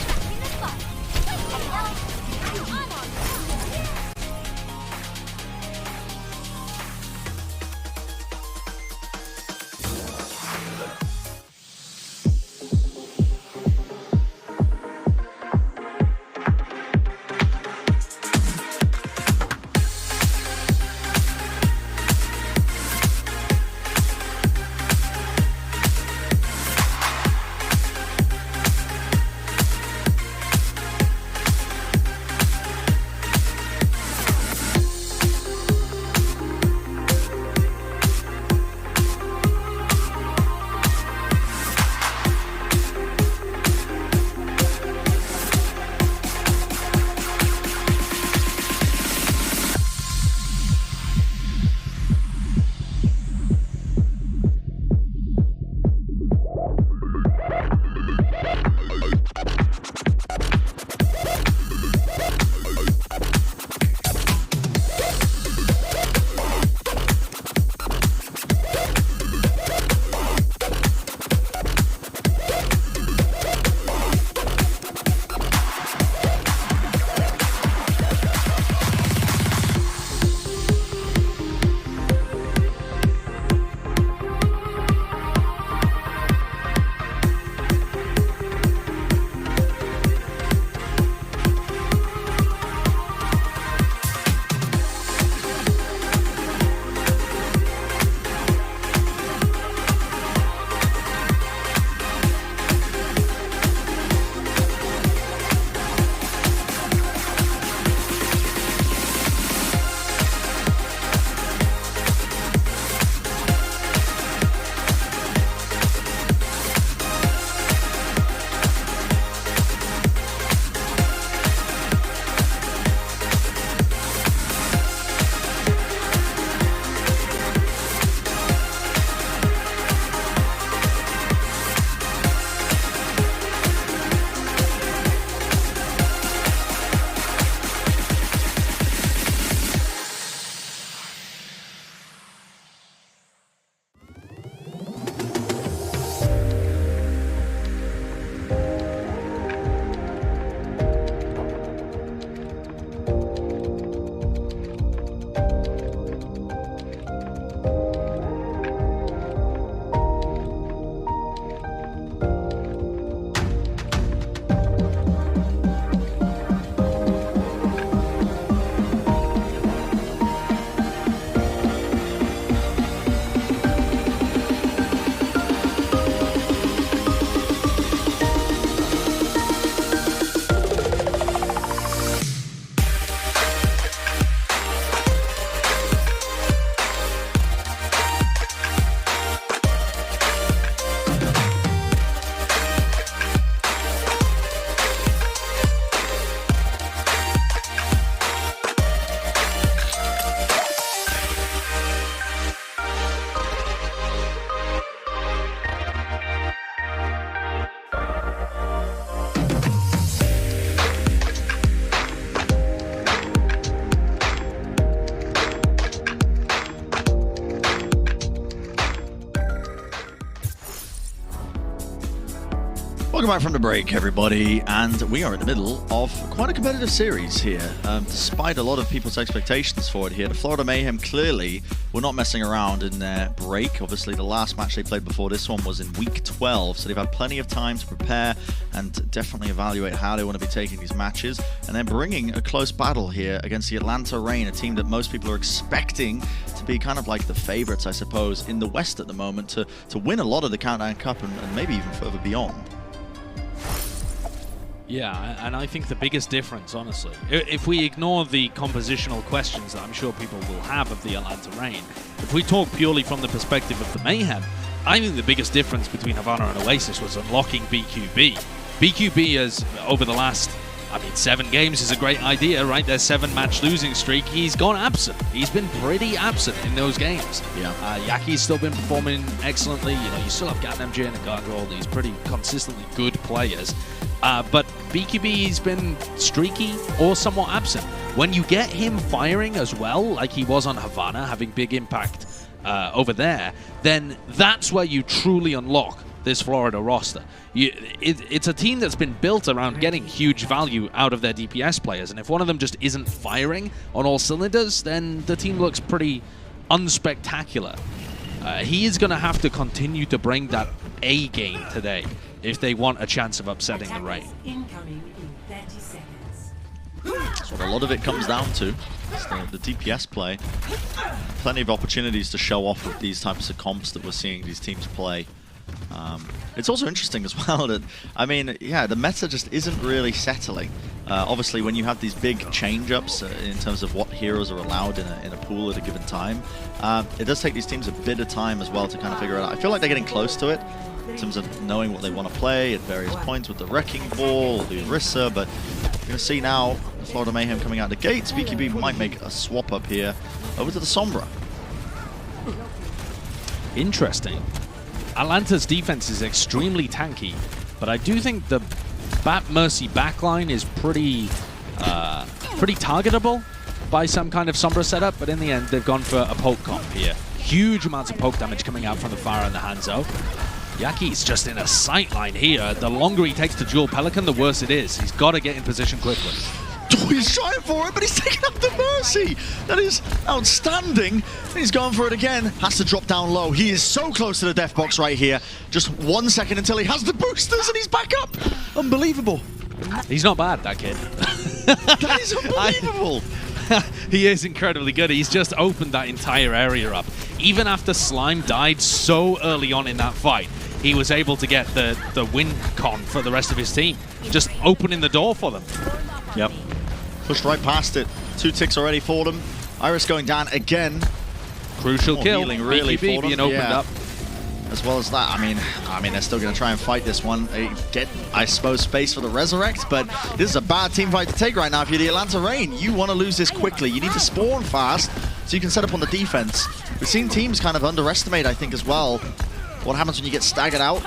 Welcome back from the break, everybody, and we are in the middle of quite a competitive series here. Despite a lot of people's expectations for it here, the Florida Mayhem clearly were not messing around in their break. Obviously, the last match they played before this one was in week 12, so they've had plenty of time to prepare and definitely evaluate how they want to be taking these matches. And they're bringing a close battle here against the Atlanta Reign, a team that most people are expecting to be kind of like the favorites, I suppose, in the West at the moment to win a lot of the Countdown Cup and maybe even further beyond. Yeah, and I think the biggest difference, honestly, if we ignore the compositional questions that I'm sure people will have of the Atlanta Reign, if we talk purely from the perspective of the Mayhem, I think the biggest difference between Havana and Oasis was unlocking BQB. BQB has, over the last, 7 games is a great idea, right? Their 7-match losing streak, he's gone absent. He's been pretty absent in those games. Yeah. Yaki's still been performing excellently. You know, you still have Gat MJ and a guard role. These pretty consistently good players. But BQB's been streaky or somewhat absent. When you get him firing as well, like he was on Havana, having big impact over there, then that's where you truly unlock this Florida roster. It's a team that's been built around getting huge value out of their DPS players, and if one of them just isn't firing on all cylinders, then the team looks pretty unspectacular. He is going to have to continue to bring that A game today if they want a chance of upsetting the Reign. That's what a lot of it comes down to. It's the DPS play. Plenty of opportunities to show off with these types of comps that we're seeing these teams play. It's also interesting as well that, the meta just isn't really settling. Obviously, when you have these big change-ups in terms of what heroes are allowed in a pool at a given time, it does take these teams a bit of time as well to kind of figure it out. I feel like they're getting close to it in terms of knowing what they want to play at various points with the Wrecking Ball, the Orisa, but you're going to see now the Florida Mayhem coming out the gates. BQB might make a swap up here over to the Sombra. Interesting. Atlanta's defense is extremely tanky, but I do think the Bat Mercy backline is pretty targetable by some kind of Sombra setup, but in the end they've gone for a poke comp here. Huge amounts of poke damage coming out from the Pharah and the Hangzhou. Yaki's just in a sight line here. The longer he takes to duel Pelican, the worse it is. He's got to get in position quickly. He's trying for it, but he's taking out the Mercy. That is outstanding. He's going for it again. Has to drop down low. He is so close to the death box right here. Just 1 second until he has the boosters and he's back up. Unbelievable. He's not bad, that kid. That is unbelievable. He is incredibly good. He's just opened that entire area up. Even after Slime died so early on in that fight, he was able to get the win con for the rest of his team. Just opening the door for them. Yep. Pushed right past it. 2 ticks already for them. Iris going down again. Crucial kill. Healing really BQB for them. being opened up. As well as that, they're still going to try and fight this one. They get, I suppose, space for the Resurrect, but this is a bad team fight to take right now if you're the Atlanta Reign. You want to lose this quickly. You need to spawn fast so you can set up on the defense. We've seen teams kind of underestimate, I think, as well, what happens when you get staggered out.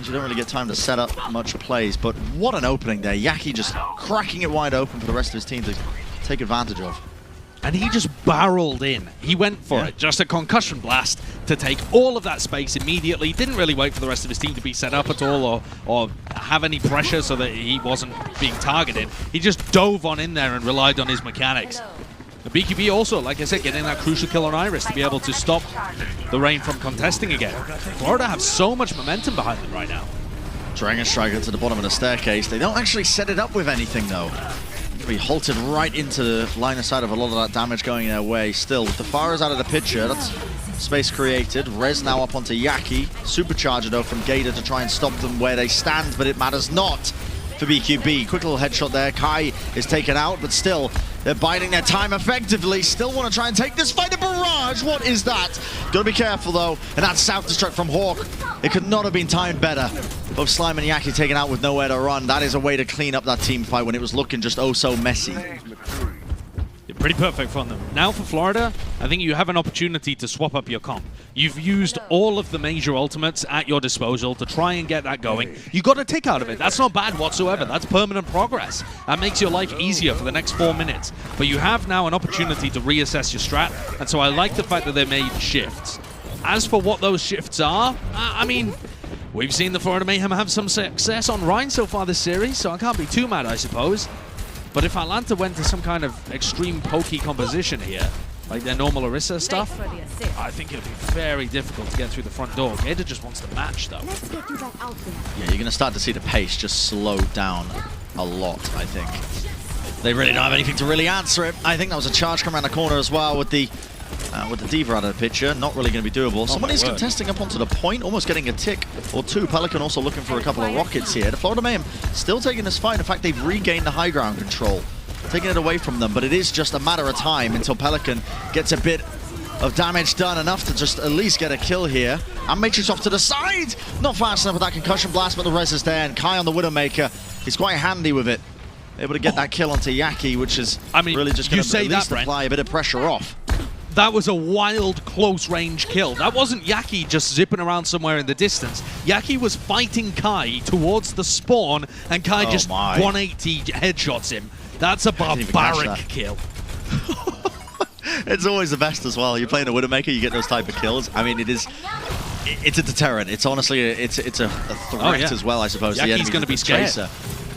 You don't really get time to set up much plays, but what an opening there. Yaki just cracking it wide open for the rest of his team to take advantage of. And he just barreled in. He went for it. Just a concussion blast to take all of that space immediately. Didn't really wait for the rest of his team to be set up at all or have any pressure so that he wasn't being targeted. He just dove on in there and relied on his mechanics. The BQB also, like I said, getting that crucial kill on Iris to be able to stop the Reign from contesting again. Florida have so much momentum behind them right now. Dragon Striker to the bottom of the staircase. They don't actually set it up with anything, though. Be halted right into the line of sight of a lot of that damage going their way. Still, with the Pharah's out of the picture, that's space created. Rez now up onto Yaki. Supercharger, though, from Gator to try and stop them where they stand, but it matters not for BQB. Quick little headshot there. Kai is taken out, but still, they're biding their time effectively. Still want to try and take this fight. A barrage. What is that? Gotta be careful, though. And that's Self-Destruct from Hawk. It could not have been timed better. Both Slime and Yaki taken out with nowhere to run. That is a way to clean up that team fight when it was looking just oh so messy. Pretty perfect from them. Now for Florida, I think you have an opportunity to swap up your comp. You've used all of the major ultimates at your disposal to try and get that going. You got a tick out of it. That's not bad whatsoever. That's permanent progress. That makes your life easier for the next 4 minutes. But you have now an opportunity to reassess your strat, and so I like the fact that they made shifts. As for what those shifts are, We've seen the Florida Mayhem have some success on Rhine so far this series, so I can't be too mad, I suppose. But if Atlanta went to some kind of extreme pokey composition here, like their normal Orisa stuff, I think it would be very difficult to get through the front door. Gator just wants to match, though. Yeah, you're going to start to see the pace just slow down a lot, I think. They really don't have anything to really answer it. I think that was a charge come around the corner as well with the Diva out of the picture. Not really going to be doable. Somebody's contesting up onto the point, almost getting a tick or two. Pelican also looking for a couple of rockets here. The Florida Mayhem still taking this fight. In fact, they've regained the high ground control, taking it away from them, but it is just a matter of time until Pelican gets a bit of damage done, enough to just at least get a kill here. And Matrix off to the side! Not fast enough with that concussion blast, but the res is there, and Kai on the Widowmaker, he's quite handy with it. Able to get that kill onto Yaki, which is really just going to at least apply a bit of pressure off. That was a wild, close-range kill. That wasn't Yaki just zipping around somewhere in the distance. Yaki was fighting Kai towards the spawn, and Kai just 180 headshots him. That's a barbaric kill. It's always the best as well. You're playing a Widowmaker, you get those type of kills. I mean, it's a deterrent. It's honestly, it's a threat as well, I suppose. Yaki's going to be scared.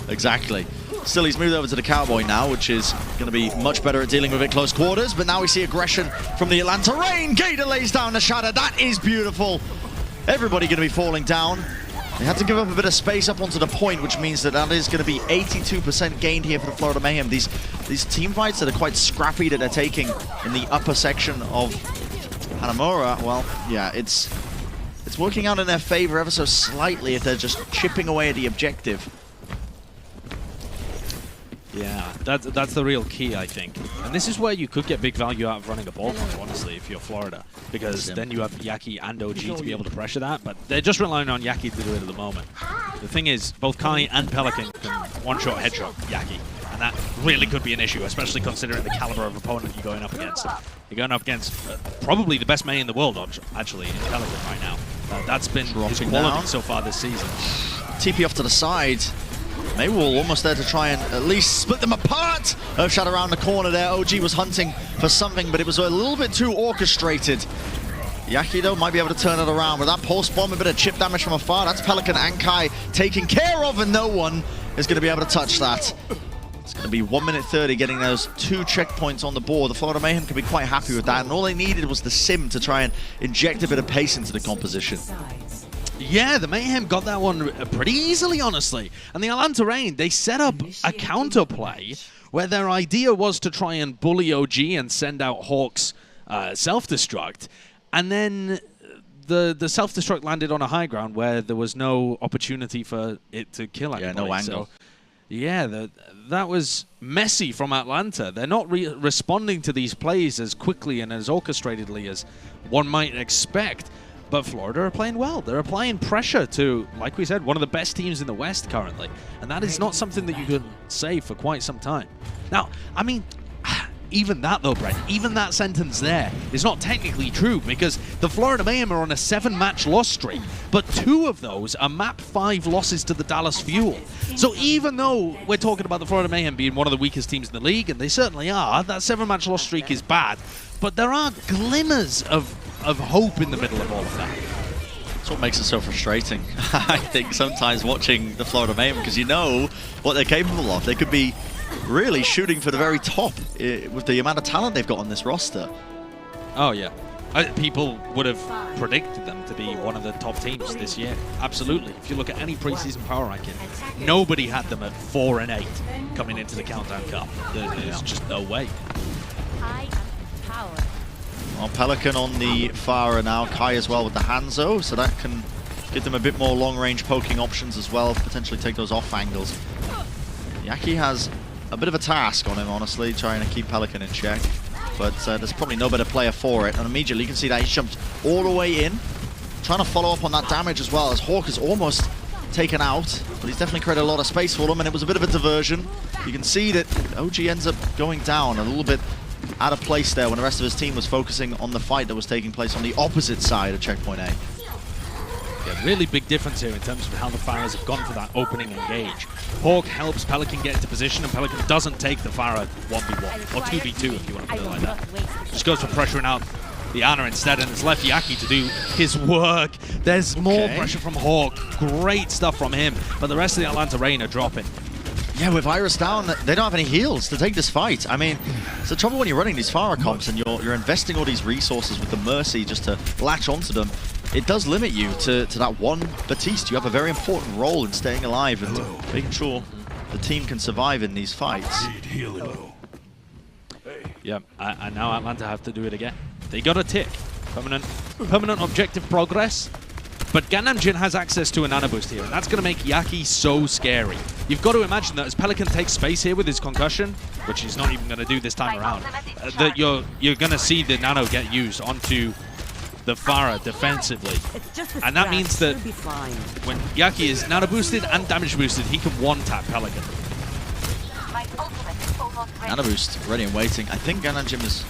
Exactly. Still, he's moved over to the Cowboy now, which is going to be much better at dealing with it close quarters. But now we see aggression from the Atlanta Reign. Gator lays down the shadow. That is beautiful. Everybody going to be falling down. They had to give up a bit of space up onto the point, which means that is going to be 82% gained here for the Florida Mayhem. These team fights that are quite scrappy that they're taking in the upper section of Hanamura, well, yeah, it's working out in their favor ever so slightly if they're just chipping away at the objective. Yeah, that's the real key, I think. And this is where you could get big value out of running a ball pump, honestly, if you're Florida. Because then you have Yaki and OG to be able to pressure that, but they're just relying on Yaki to do it at the moment. The thing is, both Kai and Pelican can one-shot headshot Yaki, and that really could be an issue, especially considering the caliber of opponent you're going up against. You're going up against probably the best May in the world, actually, in Pelican right now. That's been his quality so far this season. TP off to the side. Maybe we're almost there to try and at least split them apart. Earthshot around the corner there. OG was hunting for something, but it was a little bit too orchestrated. Yaki, though, might be able to turn it around. With that pulse bomb, a bit of chip damage from afar. That's Pelican and Kai taken care of, and no one is going to be able to touch that. It's going to be 1 minute 30 getting those 2 checkpoints on the board. The Florida Mayhem can be quite happy with that, and all they needed was the sim to try and inject a bit of pace into the composition. Yeah, the Mayhem got that one pretty easily, honestly. And the Atlanta Reign, they set up a counterplay where their idea was to try and bully OG and send out Hawk's self-destruct. And then the self-destruct landed on a high ground where there was no opportunity for it to kill anybody. Yeah, no angle. So, yeah, that was messy from Atlanta. They're not responding to these plays as quickly and as orchestratedly as one might expect. But Florida are playing well. They're applying pressure to, like we said, one of the best teams in the West currently. And that is not something that you can say for quite some time. Now, I mean, even that though, Brent, even that sentence there is not technically true because the Florida Mayhem are on a 7-match loss streak, but 2 of those are map 5 losses to the Dallas Fuel. So even though we're talking about the Florida Mayhem being one of the weakest teams in the league, and they certainly are, that 7-match loss streak is bad, but there are glimmers of hope in the middle of all of that. That's what makes it so frustrating, I think, sometimes watching the Florida Mayhem, because you know what they're capable of. They could be really shooting for the very top with the amount of talent they've got on this roster. Oh, yeah. People would have predicted them to be one of the top teams this year. Absolutely. If you look at any preseason power ranking, nobody had them at 4 and 8 coming into the Countdown Cup. There's just no way. Well, Pelican on the Farah now, Kai as well with the Hangzhou, so that can give them a bit more long-range poking options as well, potentially take those off angles. Yaki has a bit of a task on him, honestly, trying to keep Pelican in check, but there's probably no better player for it, and immediately you can see that he jumped all the way in, trying to follow up on that damage as well, as Hawk is almost taken out, but he's definitely created a lot of space for them, and it was a bit of a diversion. You can see that OG ends up going down a little bit out of place there when the rest of his team was focusing on the fight that was taking place on the opposite side of checkpoint A. Yeah, really big difference here in terms of how the Pharaohs have gone for that opening engage. Hawk helps Pelican get into position, and Pelican doesn't take the Pharaoh 1v1, or 2v2 if you want to put it like that. Just goes for pressuring out the Ana instead, and it's left Yaki to do his work. There's more pressure from Hawk. Great stuff from him, but the rest of the Atlanta Reign are dropping. Yeah, with Iris down, they don't have any heals to take this fight. I mean, it's the trouble when you're running these Pharah comps and you're investing all these resources with the Mercy just to latch onto them. It does limit you to that one Baptiste. You have a very important role in staying alive and making sure the team can survive in these fights. Yeah, and now Atlanta have to do it again. They got a tick. Permanent objective progress. But Gangnam Jin has access to a nano boost here, and that's going to make Yaki so scary. You've got to imagine that as Pelican takes space here with his concussion, which he's not even going to do this time around, that you're going to see the nano get used onto the Pharah defensively. And that means that when Yaki is nano boosted and damage boosted, he can one-tap Pelican. Nano boost ready and waiting. I think Gangnam Jin is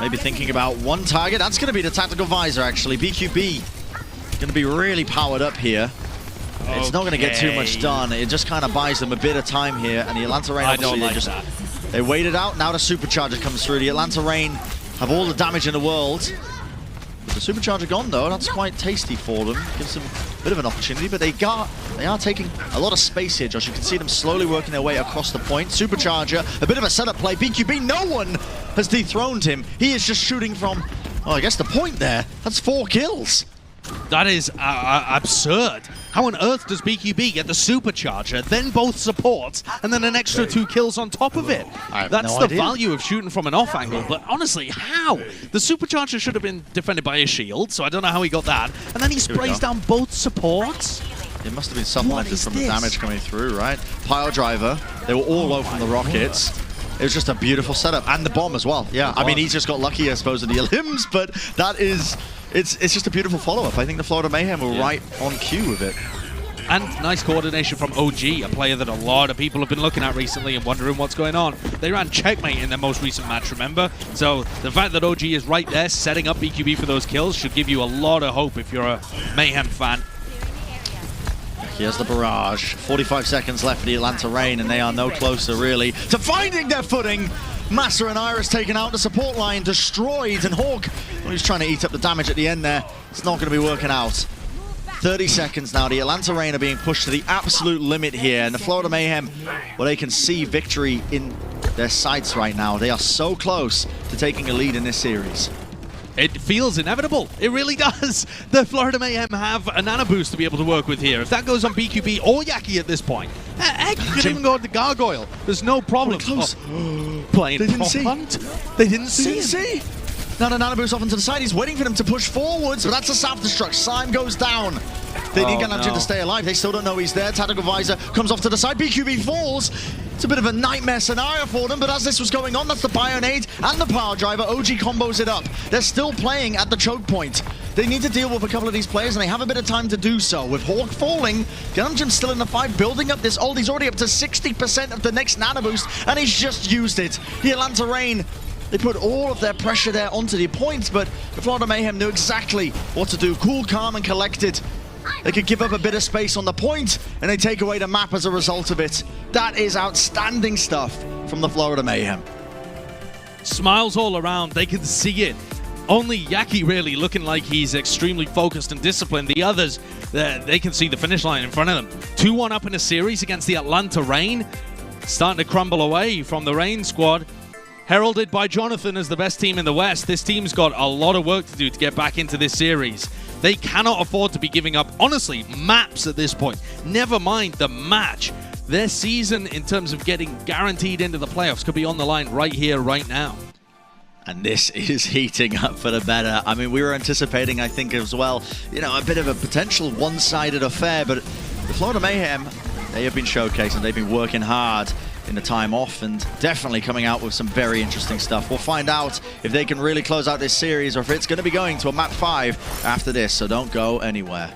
maybe thinking about one target. That's going to be the tactical visor, actually. BQB going to be really powered up here. It's not going to get too much done. It just kind of buys them a bit of time here. And the Atlanta Reign, obviously, they waited out. Now the Supercharger comes through. The Atlanta Reign have all the damage in the world. With the Supercharger gone, though, that's quite tasty for them. Gives them a bit of an opportunity, but they are taking a lot of space here, Josh. You can see them slowly working their way across the point. Supercharger, a bit of a setup play. BQB, no one has dethroned him. He is just shooting from, well, I guess the point there. That's 4 kills. That is absurd. How on earth does BQB get the Supercharger, then both supports, and then an extra 2 kills on top of it? That's the value of shooting from an off angle, but honestly, how? The Supercharger should have been defended by a shield, so I don't know how he got that. And then he sprays down both supports? It must have been supplemented from the damage coming through, right? Pile driver, they were all low from the rockets. It was just a beautiful setup, and the bomb as well. Yeah, I mean, he's just got lucky, I suppose, in the limbs, but that is... It's just a beautiful follow-up. I think the Florida Mayhem were right on cue with it. And nice coordination from OG, a player that a lot of people have been looking at recently and wondering what's going on. They ran checkmate in their most recent match, remember? So the fact that OG is right there setting up BQB for those kills should give you a lot of hope if you're a Mayhem fan. Here's the barrage. 45 seconds left for the Atlanta Reign, and they are no closer, really, to finding their footing. Massa and Iris taken out, the support line destroyed, and Hawk, well, he's trying to eat up the damage at the end there. It's not going to be working out. 30 seconds now. The Atlanta Reign are being pushed to the absolute limit here, and the Florida Mayhem, well, they can see victory in their sights right now. They are so close to taking a lead in this series. It feels inevitable. It really does. The Florida Mayhem have a nano boost to be able to work with here. If that goes on BQB or Yaki at this point, heck, you can even go into Gargoyle. There's no problem. Close. Playing they didn't see. Hunt. They didn't see. Now the nano boost off into the side. He's waiting for them to push forwards, but that's a self-destruct. Slime goes down. They need Gangnam Jin to stay alive. They still don't know he's there. Tactical visor comes off to the side. BQB falls. It's a bit of a nightmare scenario for them, but as this was going on, that's the Bionade and the Power Driver. OG combos it up. They're still playing at the choke point. They need to deal with a couple of these players, and they have a bit of time to do so. With Hawk falling, Gangnam Jin's still in the fight, building up this ult. He's already up to 60% of the next nano boost, and he's just used it. The Atlanta Reign, they put all of their pressure there onto the points, but the Florida Mayhem knew exactly what to do. Cool, calm, and collected. They could give up a bit of space on the point, and they take away the map as a result of it. That is outstanding stuff from the Florida Mayhem. Smiles all around. They can see it. Only Yaki really looking like he's extremely focused and disciplined. The others, they can see the finish line in front of them. 2-1 up in a series against the Atlanta Reign. Starting to crumble away from the Reign squad. Heralded by Jonathan as the best team in the West, this team's got a lot of work to do to get back into this series. They cannot afford to be giving up, honestly, maps at this point. Never mind the match. Their season, in terms of getting guaranteed into the playoffs, could be on the line right here, right now. And this is heating up for the better. I mean, we were anticipating, I think, as well, you know, a bit of a potential one-sided affair, but the Florida Mayhem, they have been showcasing, they've been working hard in the time off and definitely coming out with some very interesting stuff. We'll find out if they can really close out this series or if it's going to be going to a map 5 after this, so don't go anywhere.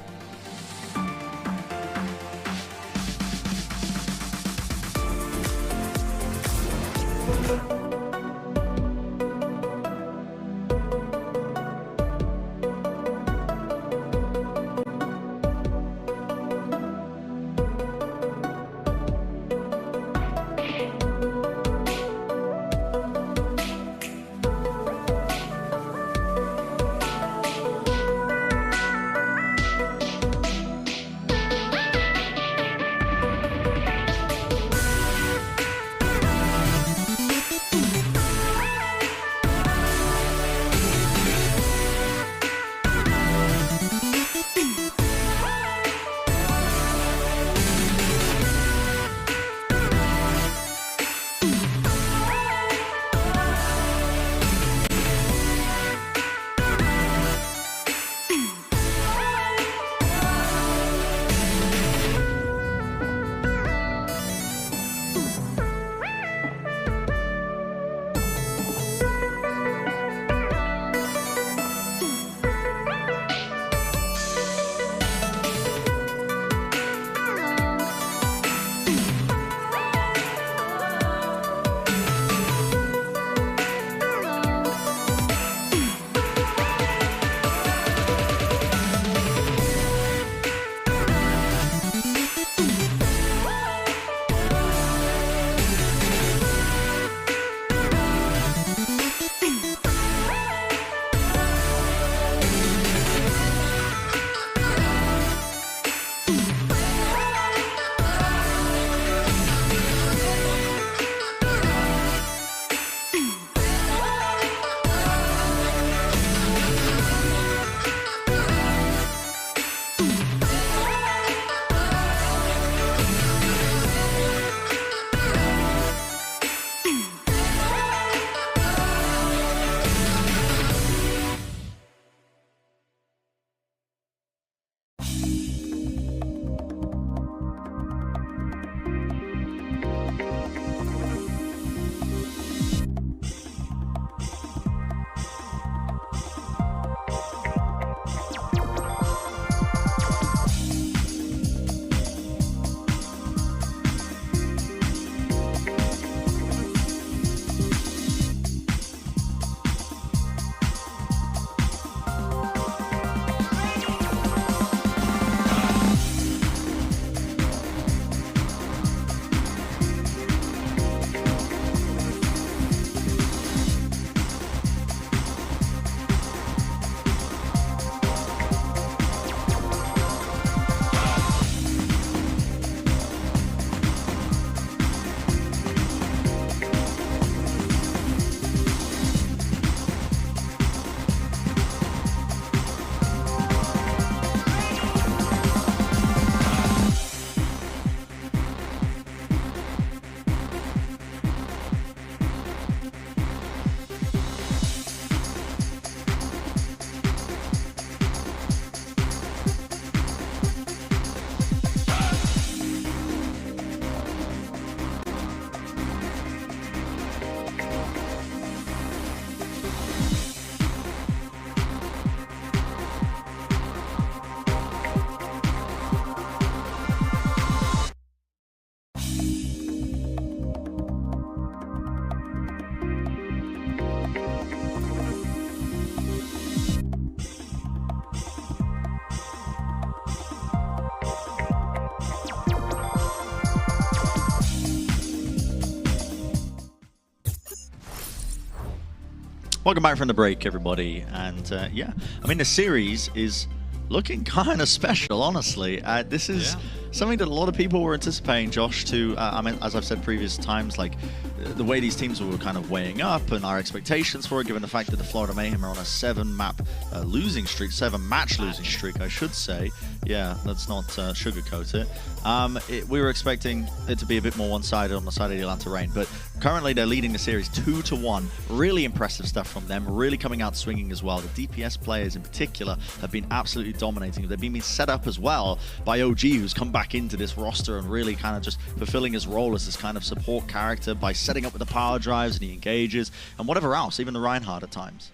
Welcome back from the break, everybody. And yeah, I mean, the series is looking kind of special, honestly. This is something that a lot of people were anticipating, Josh, to, I mean, as I've said previous times, like, the way these teams were kind of weighing up and our expectations for it, given the fact that the Florida Mayhem are on a 7-map losing streak, 7-match losing streak, I should say. Yeah, let's not sugarcoat it. We were expecting it to be a bit more one-sided on the side of the Atlanta Reign, but currently they're leading the series 2-1. Really impressive stuff from them, really coming out swinging as well. The DPS players in particular have been absolutely dominating. They've been set up as well by OG, who's come back into this roster and really kind of just fulfilling his role as this kind of support character by setting up with the power drives, and he engages, and whatever else, even the Reinhardt at times.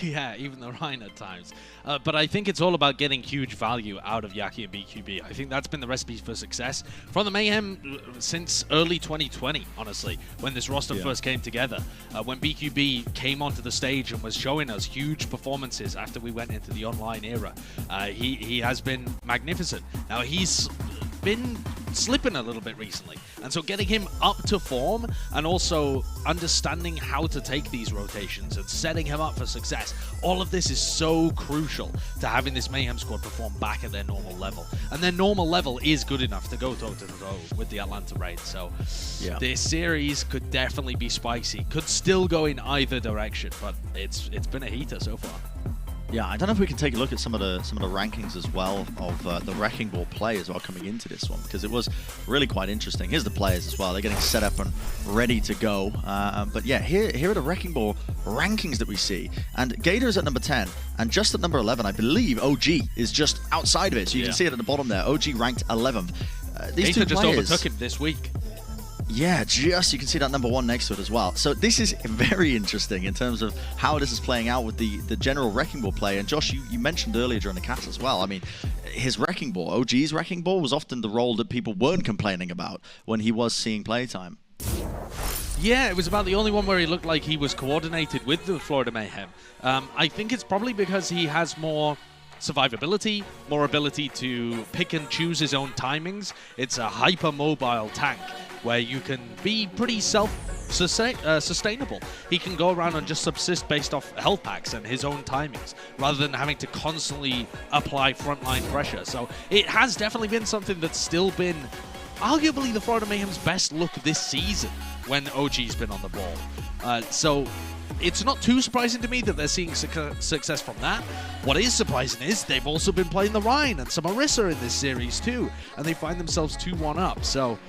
Yeah, even the Rhine at times. But I think it's all about getting huge value out of Yaki and BQB. I think that's been the recipe for success from the Mayhem since early 2020, honestly, when this roster first came together. When BQB came onto the stage and was showing us huge performances after we went into the online era. He has been magnificent. Now, he's been slipping a little bit recently, and so getting him up to form and also understanding how to take these rotations and setting him up for success, all of this is so crucial to having this Mayhem squad perform back at their normal level, and their normal level is good enough to go toe-to-toe with the Atlanta Reign. So this series could definitely be spicy, could still go in either direction, but it's been a heater so far. Yeah, I don't know if we can take a look at some of the rankings as well of the Wrecking Ball play as well coming into this one, because it was really quite interesting. Here's the players as well. They're getting set up and ready to go. But yeah, here are the Wrecking Ball rankings that we see. And Gator is at number 10, and just at number 11, I believe OG is just outside of it. So you can see it at the bottom there. OG ranked 11th. These Gator two just players overtook him this week. Yeah, just you can see that number 1 next to it as well. So this is very interesting in terms of how this is playing out with the general Wrecking Ball play. And Josh, you mentioned earlier during the cast as well. I mean, his Wrecking Ball, OG's Wrecking Ball, was often the role that people weren't complaining about when he was seeing playtime. Yeah, it was about the only one where he looked like he was coordinated with the Florida Mayhem. I think it's probably because he has more survivability, more ability to pick and choose his own timings. It's a hyper-mobile tank where you can be pretty self-sustainable. He can go around and just subsist based off health packs and his own timings, rather than having to constantly apply frontline pressure. So it has definitely been something that's still been arguably the Florida Mayhem's best look this season when OG's been on the ball. So it's not too surprising to me that they're seeing success from that. What is surprising is they've also been playing the Rhine and some Orisa in this series too, and they find themselves 2-1 up. So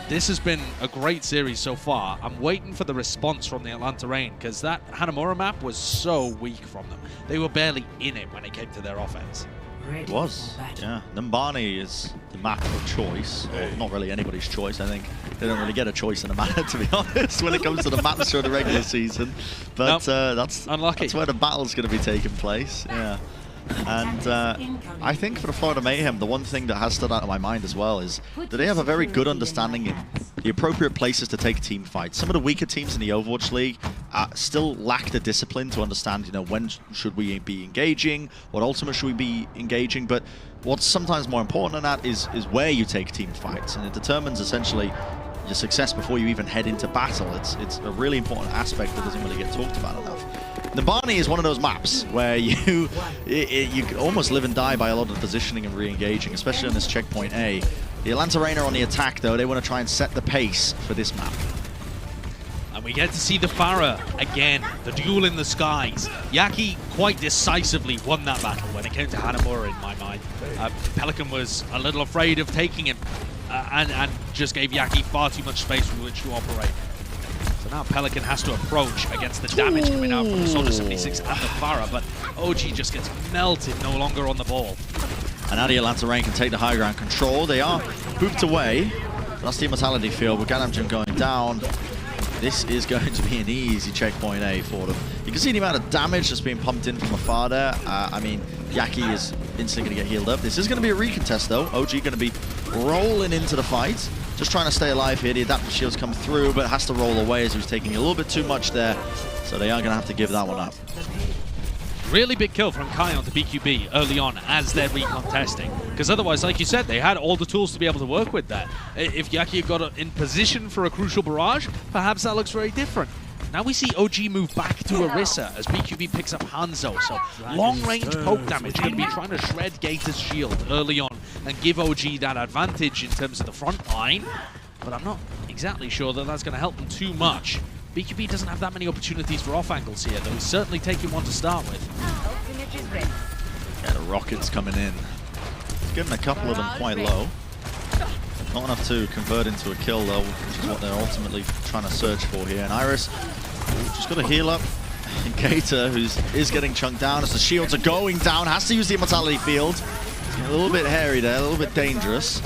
this has been a great series so far. I'm waiting for the response from the Atlanta Reign, because that Hanamura map was so weak from them. They were barely in it when it came to their offense. It was, yeah. Numbani is the map of choice, or not really anybody's choice. I think they don't really get a choice in the map, to be honest, when it comes to the maps through the regular season. But that's unlucky. That's where the battle's going to be taking place. Yeah. And I think for the Florida Mayhem, the one thing that has stood out in my mind as well is that they have a very good understanding in the appropriate places to take team fights. Some of the weaker teams in the Overwatch League still lack the discipline to understand, you know, when should we be engaging, what ultimate should we be engaging, but what's sometimes more important than that is where you take team fights, and it determines essentially your success before you even head into battle. It's a really important aspect that doesn't really get talked about enough. Numbani is one of those maps where you can almost live and die by a lot of positioning and re-engaging, especially on this checkpoint A. The Atlanta Reign are on the attack, though. They want to try and set the pace for this map. And we get to see the Farah again, the duel in the skies. Yaki quite decisively won that battle when it came to Hanamura, in my mind. Pelican was a little afraid of taking him and just gave Yaki far too much space with which to operate. So now Pelican has to approach against the damage coming out from the Soldier 76 and the Farah, but OG just gets melted, no longer on the ball. And now the Atlanta Reign can take the high ground control. They are pooped away. That's the Immortality field with Ganamjin going down. This is going to be an easy checkpoint A for them. You can see the amount of damage that's being pumped in from afar there. I mean, Yaki is instantly going to get healed up. This is going to be a recontest, though. OG going to be rolling into the fight. Just trying to stay alive here. The adaptive shields come through, but has to roll away as he was taking a little bit too much there. So they are going to have to give that one up. Really big kill from Kai onto BQB early on as they're recontesting. Because otherwise, like you said, they had all the tools to be able to work with that. If Yaki got in position for a crucial barrage, perhaps that looks very different. Now we see OG move back to Orisa as BQB picks up Hangzhou. So long-range poke damage, going to be trying to shred Gator's shield early on and give OG that advantage in terms of the front line. But I'm not exactly sure that that's going to help them too much. BQB doesn't have that many opportunities for off angles here, though he's certainly taking one to start with. Yeah, the rockets coming in. He's getting a couple of them quite low. Not enough to convert into a kill, though, which is what they're ultimately trying to search for here. And Iris just got to heal up. And Gator, who is getting chunked down as the shields are going down, has to use the Immortality Field. It's getting a little bit hairy there, a little bit dangerous.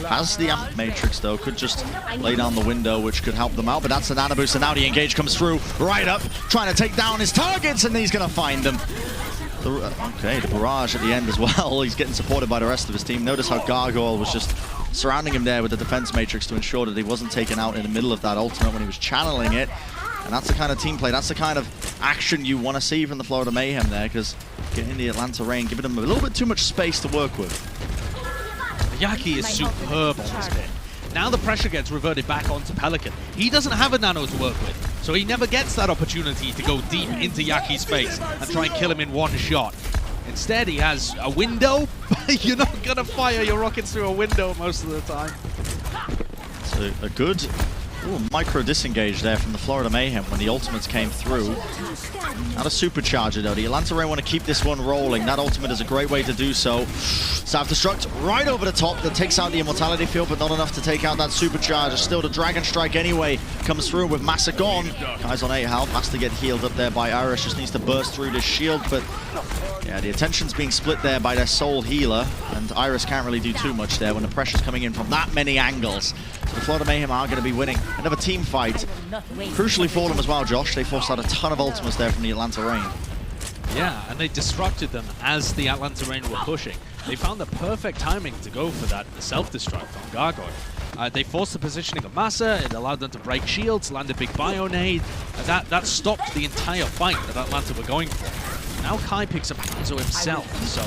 Has the Amp Matrix, though, could just lay down the window, which could help them out, but that's the nano boost, and now the engage comes through, right up, trying to take down his targets, and he's going to find them. Okay, the barrage at the end as well. He's getting supported by the rest of his team. Notice how Gargoyle was just surrounding him there with the defense matrix to ensure that he wasn't taken out in the middle of that ultimate when he was channeling it. And that's the kind of team play, that's the kind of action you want to see from the Florida Mayhem there, because getting the Atlanta Reign, giving them a little bit too much space to work with. Yaki is superb on this bit. Now the pressure gets reverted back onto Pelican. He doesn't have a nano to work with, so he never gets that opportunity to go deep into Yaki's face and try and kill him in one shot. Instead, he has a window, but you're not going to fire your rockets through a window most of the time. So a good micro disengage there from the Florida Mayhem when the ultimates came through. Not a supercharger though. The Atlanta Reign want to keep this one rolling. That ultimate is a great way to do so. Self-destruct right over the top that takes out the Immortality Field, but not enough to take out that supercharger. Still the Dragon Strike anyway comes through with Massa gone. Guys on 8 health, has to get healed up there by Irish. Just needs to burst through this shield, but yeah, the attention's being split there by their sole healer, and Iris can't really do too much there when the pressure's coming in from that many angles. So the Florida Mayhem are going to be winning another team fight. Crucially for them as well, Josh. They forced out a ton of ultimates there from the Atlanta Reign. Yeah, and they disrupted them as the Atlanta Reign were pushing. They found the perfect timing to go for that self-destruct on Gargoyle. They forced the positioning of Massa, it allowed them to break shields, land a big Bionade, and that stopped the entire fight that Atlanta were going for. Now Kai picks up Hangzhou himself, so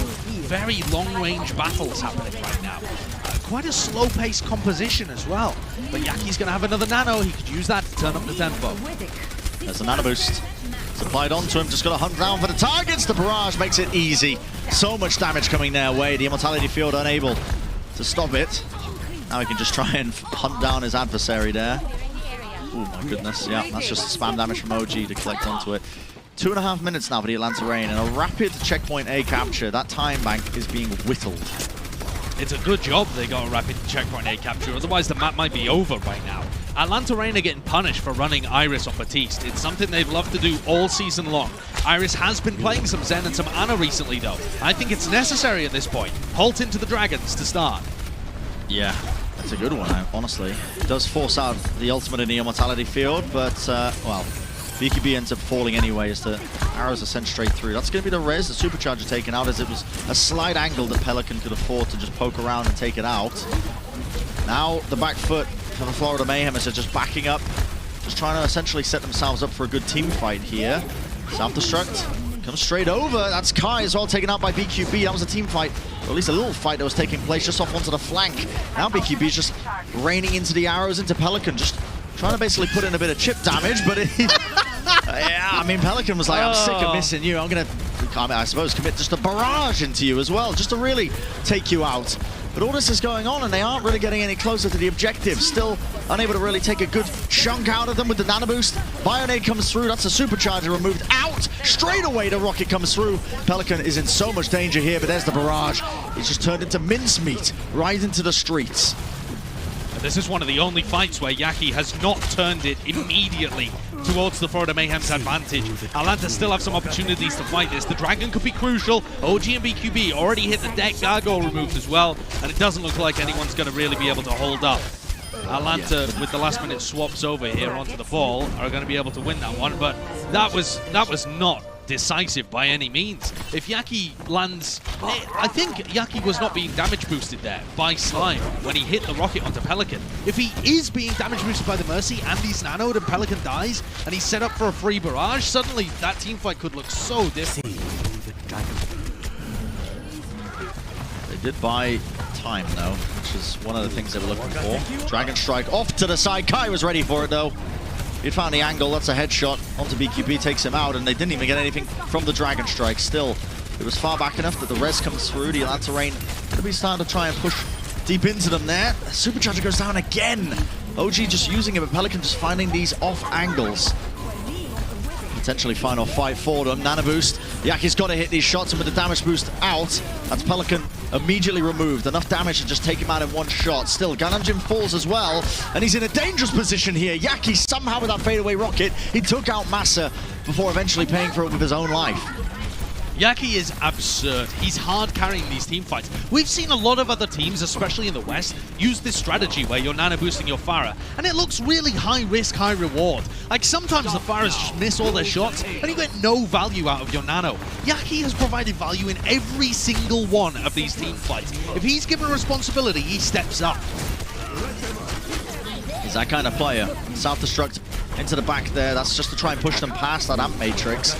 very long-range battles happening right now. Quite a slow-paced composition as well. But Yaki's going to have another nano. He could use that to turn up the tempo. There's a nano boost. It's applied onto him. Just got to hunt down for the targets. The barrage makes it easy. So much damage coming their way. The Immortality Field unable to stop it. Now he can just try and hunt down his adversary there. Oh my goodness. Yeah, that's just spam damage from OG to collect onto it. 2.5 minutes now for the Atlanta Reign, and a rapid checkpoint A capture. That time bank is being whittled. It's a good job they got a rapid checkpoint A capture, otherwise the map might be over right now. Atlanta Reign are getting punished for running Iris on Batiste. It's something they've loved to do all season long. Iris has been playing some Zen and some Ana recently though. I think it's necessary at this point. Halt into the Dragons to start. Yeah, that's a good one, honestly. It does force out the ultimate in the Immortality Field, but, well, BQB ends up falling anyway as the arrows are sent straight through. That's going to be the res, the supercharger taken out, as it was a slight angle that Pelican could afford to just poke around and take it out. Now the back foot for the Florida Mayhem is they're just backing up, just trying to essentially set themselves up for a good team fight here. Self-destruct comes straight over. That's Kai as well, taken out by BQB. That was a team fight, or at least a little fight that was taking place just off onto the flank. Now BQB is just raining into the arrows into Pelican, just trying to basically put in a bit of chip damage, but yeah, I mean, Pelican was like, I'm sick of missing you. I'm going to, I suppose, commit just a barrage into you as well, just to really take you out. But all this is going on, and they aren't really getting any closer to the objective. Still unable to really take a good chunk out of them with the nano boost. Bionade comes through. That's a supercharger removed out. Straight away, the rocket comes through. Pelican is in so much danger here, but there's the barrage. It's just turned into mincemeat right into the streets. This is one of the only fights where Yaki has not turned it immediately towards the Florida Mayhem's advantage. Atlanta still have some opportunities to fight this. The Dragon could be crucial. OG and BQB already hit the deck, Gargoyle removed as well, and it doesn't look like anyone's going to really be able to hold up. Atlanta, with the last minute swaps over here onto the ball, are going to be able to win that one, but that was not decisive by any means. If Yaki lands, I think Yaki was not being damage boosted there by Slime when he hit the rocket onto Pelican. If he is being damage boosted by the Mercy and he's nanoed and Pelican dies and he's set up for a free barrage, suddenly that team fight could look so different. They did buy time though, which is one of the things they were looking for. Dragon Strike off to the side. Kai was ready for it though. He'd found the angle, that's a headshot onto BQB, takes him out, and they didn't even get anything from the Dragon Strike. Still, it was far back enough that the res comes through. The Atlanta Reign going to be starting to try and push deep into them there. Supercharger goes down again. OG just using it, but Pelican just finding these off angles. Potentially final fight for them. Nano boost. Yaki's got to hit these shots, and with the damage boost out, that's Pelican immediately removed. Enough damage to just take him out in one shot. Still, Ganamjin falls as well, and he's in a dangerous position here. Yaki somehow with that fadeaway rocket, he took out Massa before eventually paying for it with his own life. Yaki is absurd. He's hard carrying these team fights. We've seen a lot of other teams, especially in the West, use this strategy where you're nano boosting your Pharah, and it looks really high risk, high reward. Like sometimes the Pharahs just miss all their shots, and you get no value out of your nano. Yaki has provided value in every single one of these team fights. If he's given responsibility, he steps up. He's that kind of player. Self-destruct into the back there. That's just to try and push them past that amp matrix.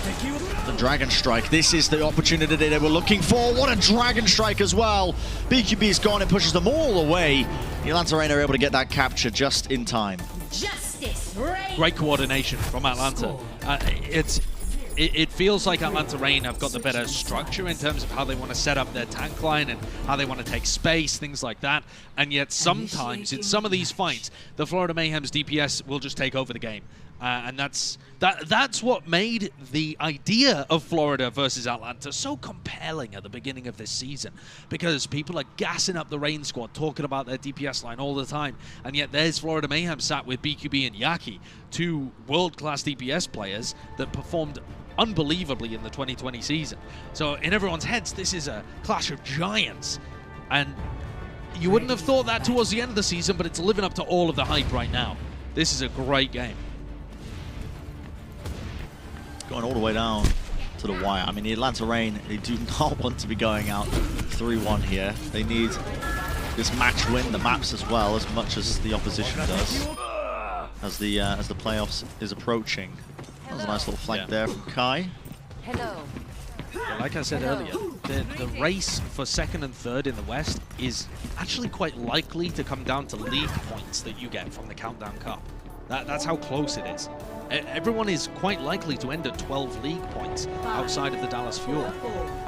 The Dragon Strike. This is the opportunity they were looking for. What a Dragon Strike as well. BQB's gone and pushes them all away. The Atlanta Reign are able to get that capture just in time. Great coordination from Atlanta. It feels like Atlanta Reign have got the better structure in terms of how they want to set up their tank line and how they want to take space, things like that. And yet sometimes in some of these fights, the Florida Mayhem's DPS will just take over the game. And that's what made the idea of Florida versus Atlanta so compelling at the beginning of this season, because people are gassing up the Reign squad, talking about their DPS line all the time, and yet there's Florida Mayhem sat with BQB and Yaki, two world-class DPS players that performed unbelievably in the 2020 season. So in everyone's heads, this is a clash of giants, and you wouldn't have thought that towards the end of the season, but it's living up to all of the hype right now. This is a great game. Going all the way down to the wire. I mean, the Atlanta Reign, they do not want to be going out 3-1 here. They need this match win, the maps as well, as much as the opposition does. As the playoffs is approaching. That was a nice little flank there from Kai. Yeah, like I said earlier, the race for second and third in the West is actually quite likely to come down to league points that you get from the Countdown Cup. That's how close it is. Everyone is quite likely to end at 12 league points outside of the Dallas Fuel.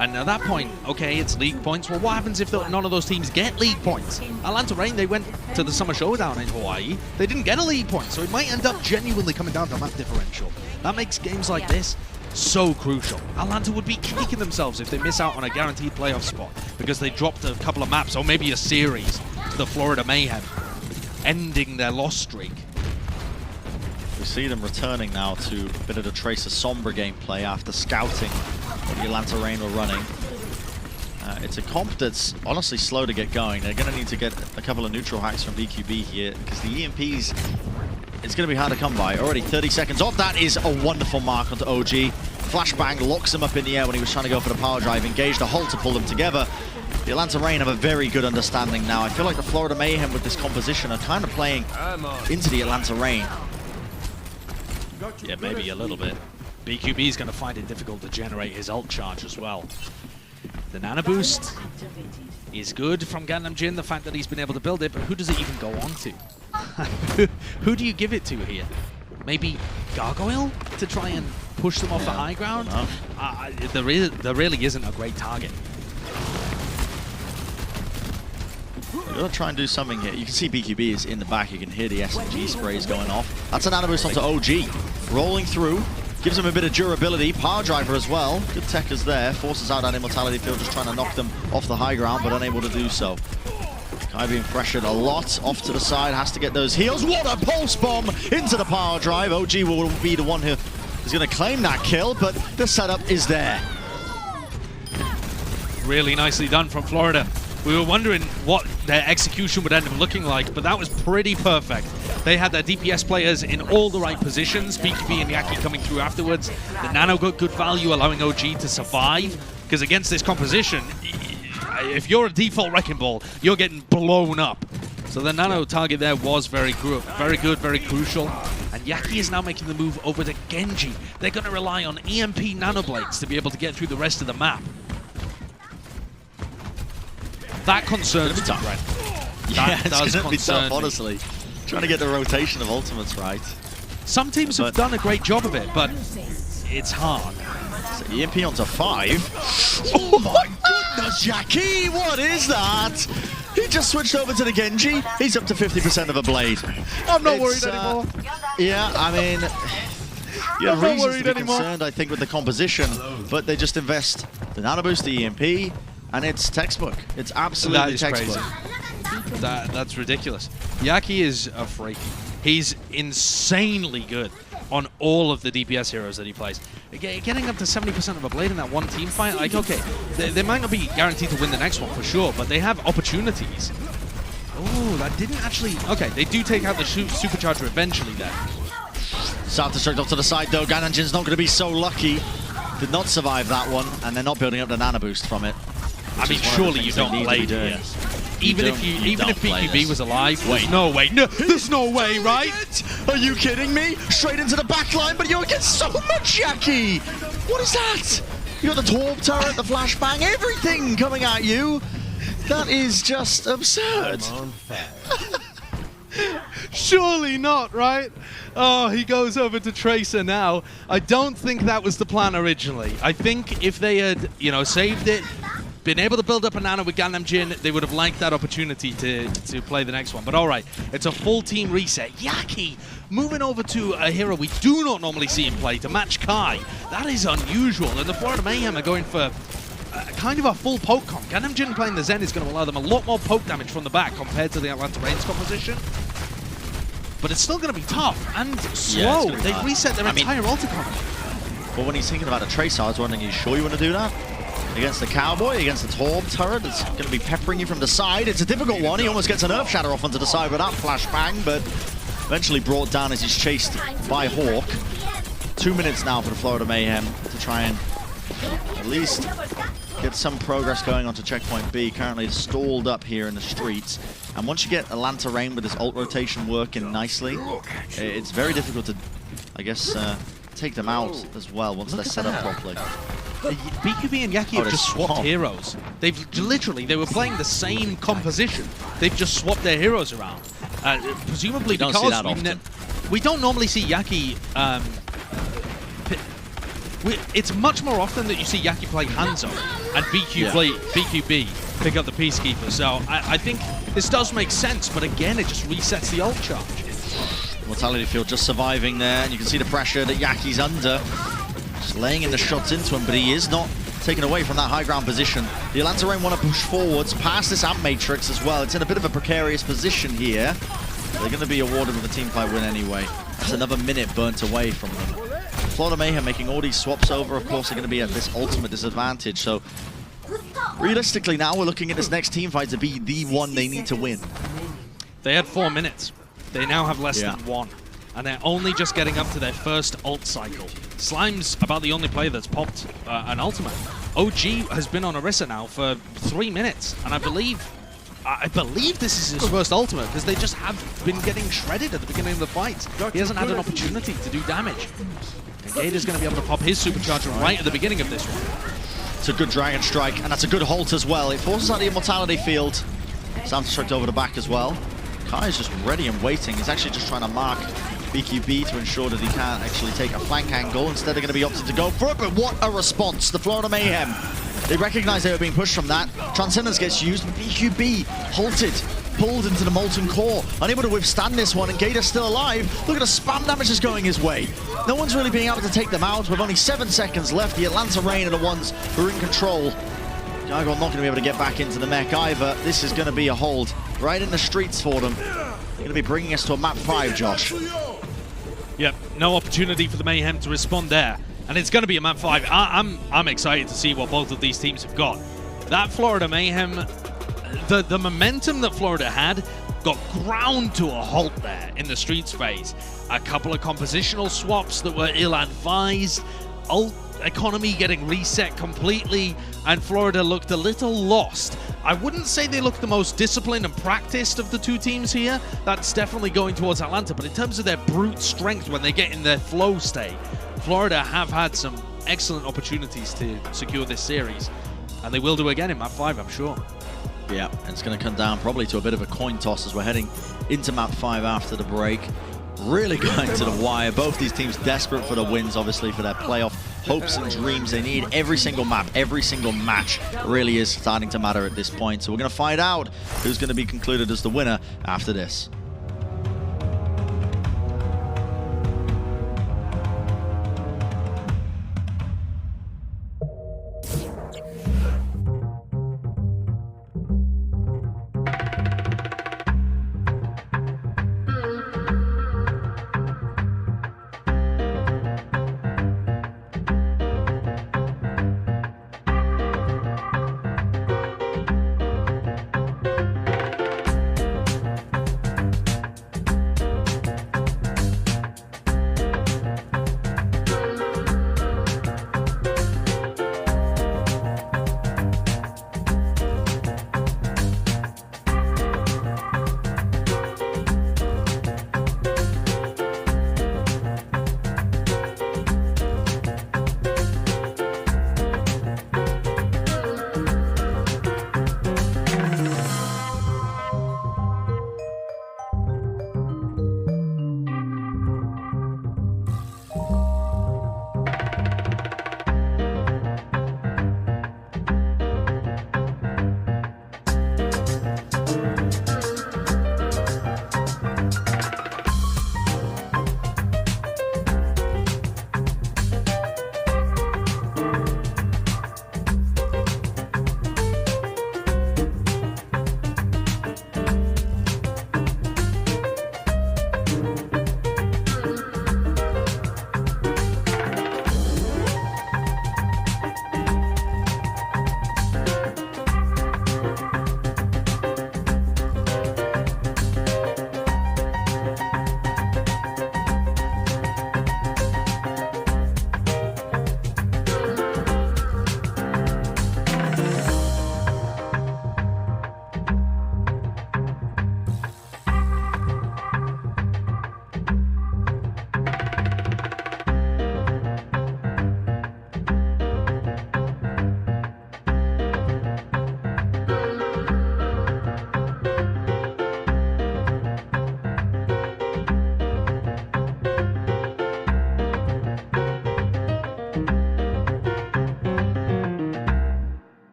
And at that point, okay, it's league points. Well, what happens if none of those teams get league points? Atlanta Reign, they went to the Summer Showdown in Hawaii. They didn't get a league point, so it might end up genuinely coming down to map differential. That makes games like this so crucial. Atlanta would be kicking themselves if they miss out on a guaranteed playoff spot because they dropped a couple of maps, or maybe a series, to the Florida Mayhem, ending their loss streak. We see them returning now to a bit of the Tracer Sombra gameplay after scouting what the Atlanta Reign were running. It's a comp that's honestly slow to get going. They're going to need to get a couple of neutral hacks from BQB here, because the EMPs, it's going to be hard to come by. Already 30 seconds off. That is a wonderful mark onto OG. Flashbang locks him up in the air when he was trying to go for the power drive. Engaged a hold to pull them together. The Atlanta Reign have a very good understanding now. I feel like the Florida Mayhem with this composition are kind of playing into the Atlanta Reign. Yeah, maybe a little bit. BQB is going to find it difficult to generate his ult charge as well. The nano boost is good from Ganamjin, the fact that he's been able to build it, but who does it even go on to? Who do you give it to here? Maybe Gargoyle to try and push them off the high ground? There really isn't a great target. We're going to try and do something here. You can see BQB is in the back. You can hear the SMG sprays going off. That's an nano boost onto OG. Rolling through. Gives him a bit of durability. Power driver as well. Good tech is there. Forces out that immortality field, just trying to knock them off the high ground, but unable to do so. Kai being pressured a lot. Off to the side. Has to get those heals. What a pulse bomb into the power drive. OG will be the one who is going to claim that kill, but the setup is there. Really nicely done from Florida. We were wondering what their execution would end up looking like, but that was pretty perfect. They had their DPS players in all the right positions, BQB and Yaki coming through afterwards. The Nano got good value, allowing OG to survive, because against this composition, if you're a default Wrecking Ball, you're getting blown up. So the Nano target there was very good, very crucial. And Yaki is now making the move over to Genji. They're going to rely on EMP Nano Blades to be able to get through the rest of the map. That concerns me, Brent. Yeah, it's going to be tough, honestly. Trying to get the rotation of ultimates right. Some teams have done a great job of it, but it's hard. So EMP onto 5. Oh my goodness, Yaki! What is that? He just switched over to the Genji. He's up to 50% of a blade. I'm not worried anymore. Yeah, I mean, you have I'm not reasons worried to be anymore. concerned, I think, with the composition, but they just invest the nano boost, the EMP, and it's textbook. It's absolutely textbook. Crazy. That's ridiculous. Yaki is a freak. He's insanely good on all of the DPS heroes that he plays. Getting up to 70% of a blade in that one team fight, like, okay, they might not be guaranteed to win the next one for sure, but they have opportunities. Oh, that didn't actually... Okay, they do take out the supercharger eventually then. South Destruct off to the side though. Gananjin's not going to be so lucky. Did not survive that one, and they're not building up the nano boost from it. I mean, surely you don't blade here. Even if BQB was alive, there's no way. No, there's no way, right? Are you kidding me? Straight into the back line, but you're against so much, Yaki! What is that? You got the Torb turret, the flashbang, everything coming at you. That is just absurd. Surely not, right? Oh, he goes over to Tracer now. I don't think that was the plan originally. I think if they had, you know, saved it, been able to build up a nano with Gangnam Jin, they would have liked that opportunity to play the next one. But all right, it's a full team reset. Yaki moving over to a hero we do not normally see him play to match Kai. That is unusual, and the Florida Mayhem are going for kind of a full poke comp. Gangnam Jin playing the Zen is going to allow them a lot more poke damage from the back compared to the Atlanta Reigns composition. But it's still going to be tough and slow. Yeah, They've reset their entire ult economy. But when he's thinking about a Tracer, I was wondering, are you sure you want to do that? Against the Cowboy, against the Torb turret, it's going to be peppering you from the side. It's a difficult one. He almost gets an Earth Shatter off onto the side with that flashbang, but eventually brought down as he's chased by Hawk. 2 minutes now for the Florida Mayhem to try and at least get some progress going onto checkpoint B. Currently stalled up here in the streets. And once you get Atlanta Rain with this ult rotation working nicely, it's very difficult to, I guess, take them out as well once they're set up properly. BQB and Yaki have just swapped heroes. They were playing the same composition. They've just swapped their heroes around. Presumably because we don't normally see Yaki. It's much more often that you see Yaki play Hangzhou and BQB pick up the Peacekeeper. So I think this does make sense, but again, it just resets the ult charge. Mortality Field just surviving there, and you can see the pressure that Yaki's under. Just laying in the shots into him, but he is not taken away from that high ground position. The Atlanta Reign want to push forwards past this Amp Matrix as well. It's in a bit of a precarious position here. They're going to be awarded with a team fight win anyway. It's another minute burnt away from them. Florida Mayhem making all these swaps over, of course, they're going to be at this ultimate disadvantage. So realistically now, we're looking at this next team fight to be the one they need to win. They had 4 minutes. They now have less than 1. And they're only just getting up to their first ult cycle. Slime's about the only player that's popped an ultimate. OG has been on Orisa now for 3 minutes, and I believe this is his first ultimate because they just have been getting shredded at the beginning of the fight. He hasn't had an opportunity to do damage. And Gator's going to be able to pop his supercharger right at the beginning of this one. It's a good Dragon Strike, and that's a good halt as well. It forces out the Immortality Field. Sound Destruct over the back as well. Kai is just ready and waiting. He's actually just trying to mark BQB to ensure that he can't actually take a flank angle. Instead, they're going to be opted to go for it, but what a response. The Florida Mayhem. They recognize they were being pushed from that. Transcendence gets used, but BQB halted, pulled into the Molten Core, unable to withstand this one, and Gator's still alive. Look at the spam damage that's going his way. No one's really being able to take them out. With only 7 seconds left, the Atlanta Reign are the ones who are in control. Jargon not going to be able to get back into the mech either. This is going to be a hold right in the streets for them. They're going to be bringing us to a map 5, Josh. Yep, no opportunity for the Mayhem to respond there. And it's going to be a map 5. I'm excited to see what both of these teams have got. That Florida Mayhem, the momentum that Florida had got ground to a halt there in the streets phase. A couple of compositional swaps that were ill-advised. Ult economy getting reset completely, and Florida looked a little lost. I wouldn't say they look the most disciplined and practiced of the two teams here. That's definitely going towards Atlanta, but in terms of their brute strength when they get in their flow state, Florida have had some excellent opportunities to secure this series, and they will do again in map 5, I'm sure. Yeah, and it's going to come down probably to a bit of a coin toss as we're heading into map 5 after the break. really going to the wire. Both these teams desperate for the wins, obviously, for their playoff hopes and dreams. They need every single map, every single match really is starting to matter at this point. So we're going to find out who's going to be concluded as the winner after this.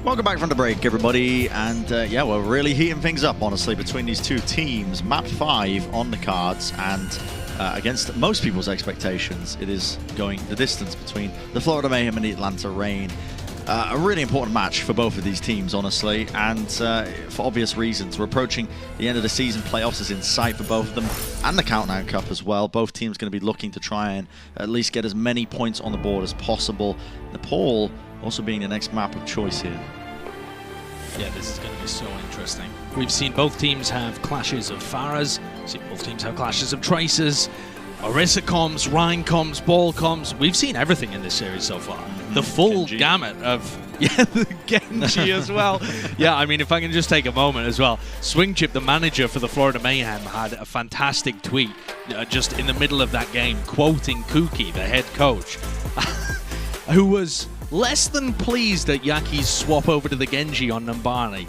Welcome back from the break, everybody, and yeah, we're really heating things up, honestly, between these two teams. Map 5 on the cards, and against most people's expectations, it is going the distance between the Florida Mayhem and the Atlanta Reign. A really important match for both of these teams, honestly, and for obvious reasons. We're approaching the end of the season. Playoffs is in sight for both of them, and the Countdown Cup as well. Both teams going to be looking to try and at least get as many points on the board as possible. Nepal also being the next map of choice here. Yeah, this is going to be so interesting. We've seen both teams have clashes of Pharahs. We've seen both teams have clashes of Tracers, Orisa comms, Rhine comms, Ball comms. We've seen everything in this series so far. The full gamut of, yeah, the Genji as well. Yeah, I mean, if I can just take a moment as well. Swingchip, the manager for the Florida Mayhem, had a fantastic tweet just in the middle of that game, quoting Kuki, the head coach, who was less than pleased at Yaki's swap over to the Genji on Numbani.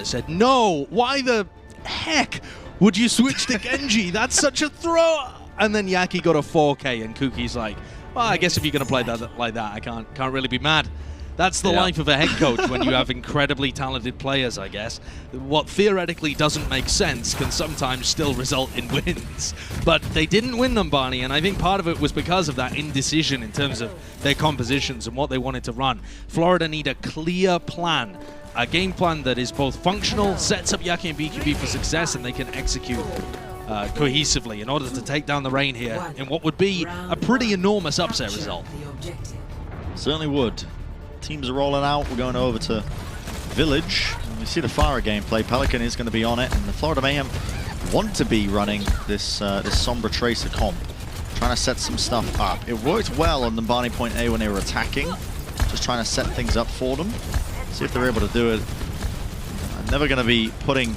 Said, no, why the heck Would you switch to Genji? That's such a throw. And then Yaki got a 4K, and Kuki's like, well, I guess if you're going to play that like that, I can't really be mad. That's the life of a head coach when you have incredibly talented players, I guess. What theoretically doesn't make sense can sometimes still result in wins. But they didn't win them, Barney, and I think part of it was because of that indecision in terms of their compositions and what they wanted to run. Florida need a clear plan, a game plan that is both functional, sets up Yaki and BQB for success, and they can execute cohesively in order to take down the Reign here in what would be a pretty enormous upset result. Certainly would. Teams are rolling out. We're going over to Village. We see the Fire gameplay. Pelican is going to be on it, and the Florida Mayhem want to be running this this Sombra Tracer comp, trying to set some stuff up. It worked well on the Barney Point A when they were attacking, just trying to set things up for them. See if they're able to do it. I'm never going to be putting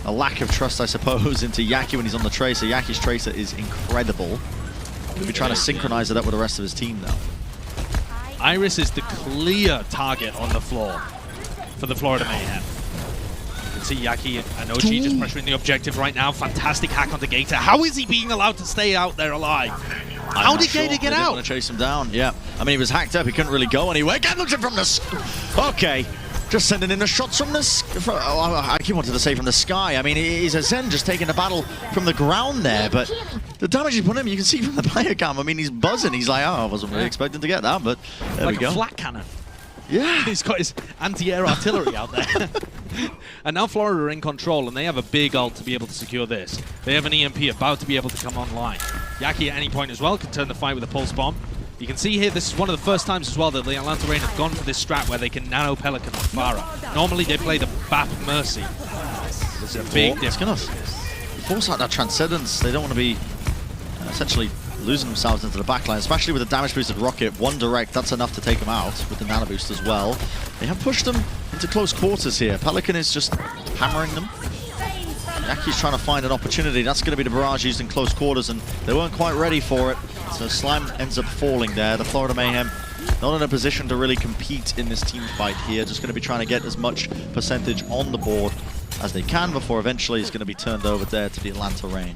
a lack of trust, I suppose, into Yaki when he's on the Tracer. Yaki's Tracer is incredible. He'll be trying to synchronize it up with the rest of his team, though. Iris is the clear target on the floor for the Florida Mayhem. You can see Yaki and OG just pressuring the objective right now. Fantastic hack onto Gator. How is he being allowed to stay out there alive? How did Gator get out? Want to chase him down, yeah. I mean, he was hacked up. He couldn't really go anywhere. Get looked at from the... Okay. Just sending in the shots from the... I keep wanting to say from the sky. I mean, he's a Zen just taking the battle from the ground there, but the damage he put him, you can see from the player cam. I mean, he's buzzing. He's like, oh, I wasn't really expecting to get that, but there we go. Like a flat cannon. Yeah. He's got his anti-air artillery out there. And now Florida are in control, and they have a big ult to be able to secure this. They have an EMP about to be able to come online. Yaki at any point as well can turn the fight with a pulse bomb. You can see here, this is one of the first times as well that the Atlanta Reign have gone for this strat where they can nano Pelican on Farah. Normally they play the BAP Mercy. There's a big difference. Force out that Transcendence. They don't want to be essentially losing themselves into the backline, especially with the damage boosted rocket. One direct, that's enough to take them out with the nano boost as well. They have pushed them into close quarters here. Pelican is just hammering them. Yaki's trying to find an opportunity. That's going to be the barrage used in close quarters, and they weren't quite ready for it. So Slime ends up falling there. The Florida Mayhem not in a position to really compete in this team fight here. Just going to be trying to get as much percentage on the board as they can before eventually it's going to be turned over there to the Atlanta Reign.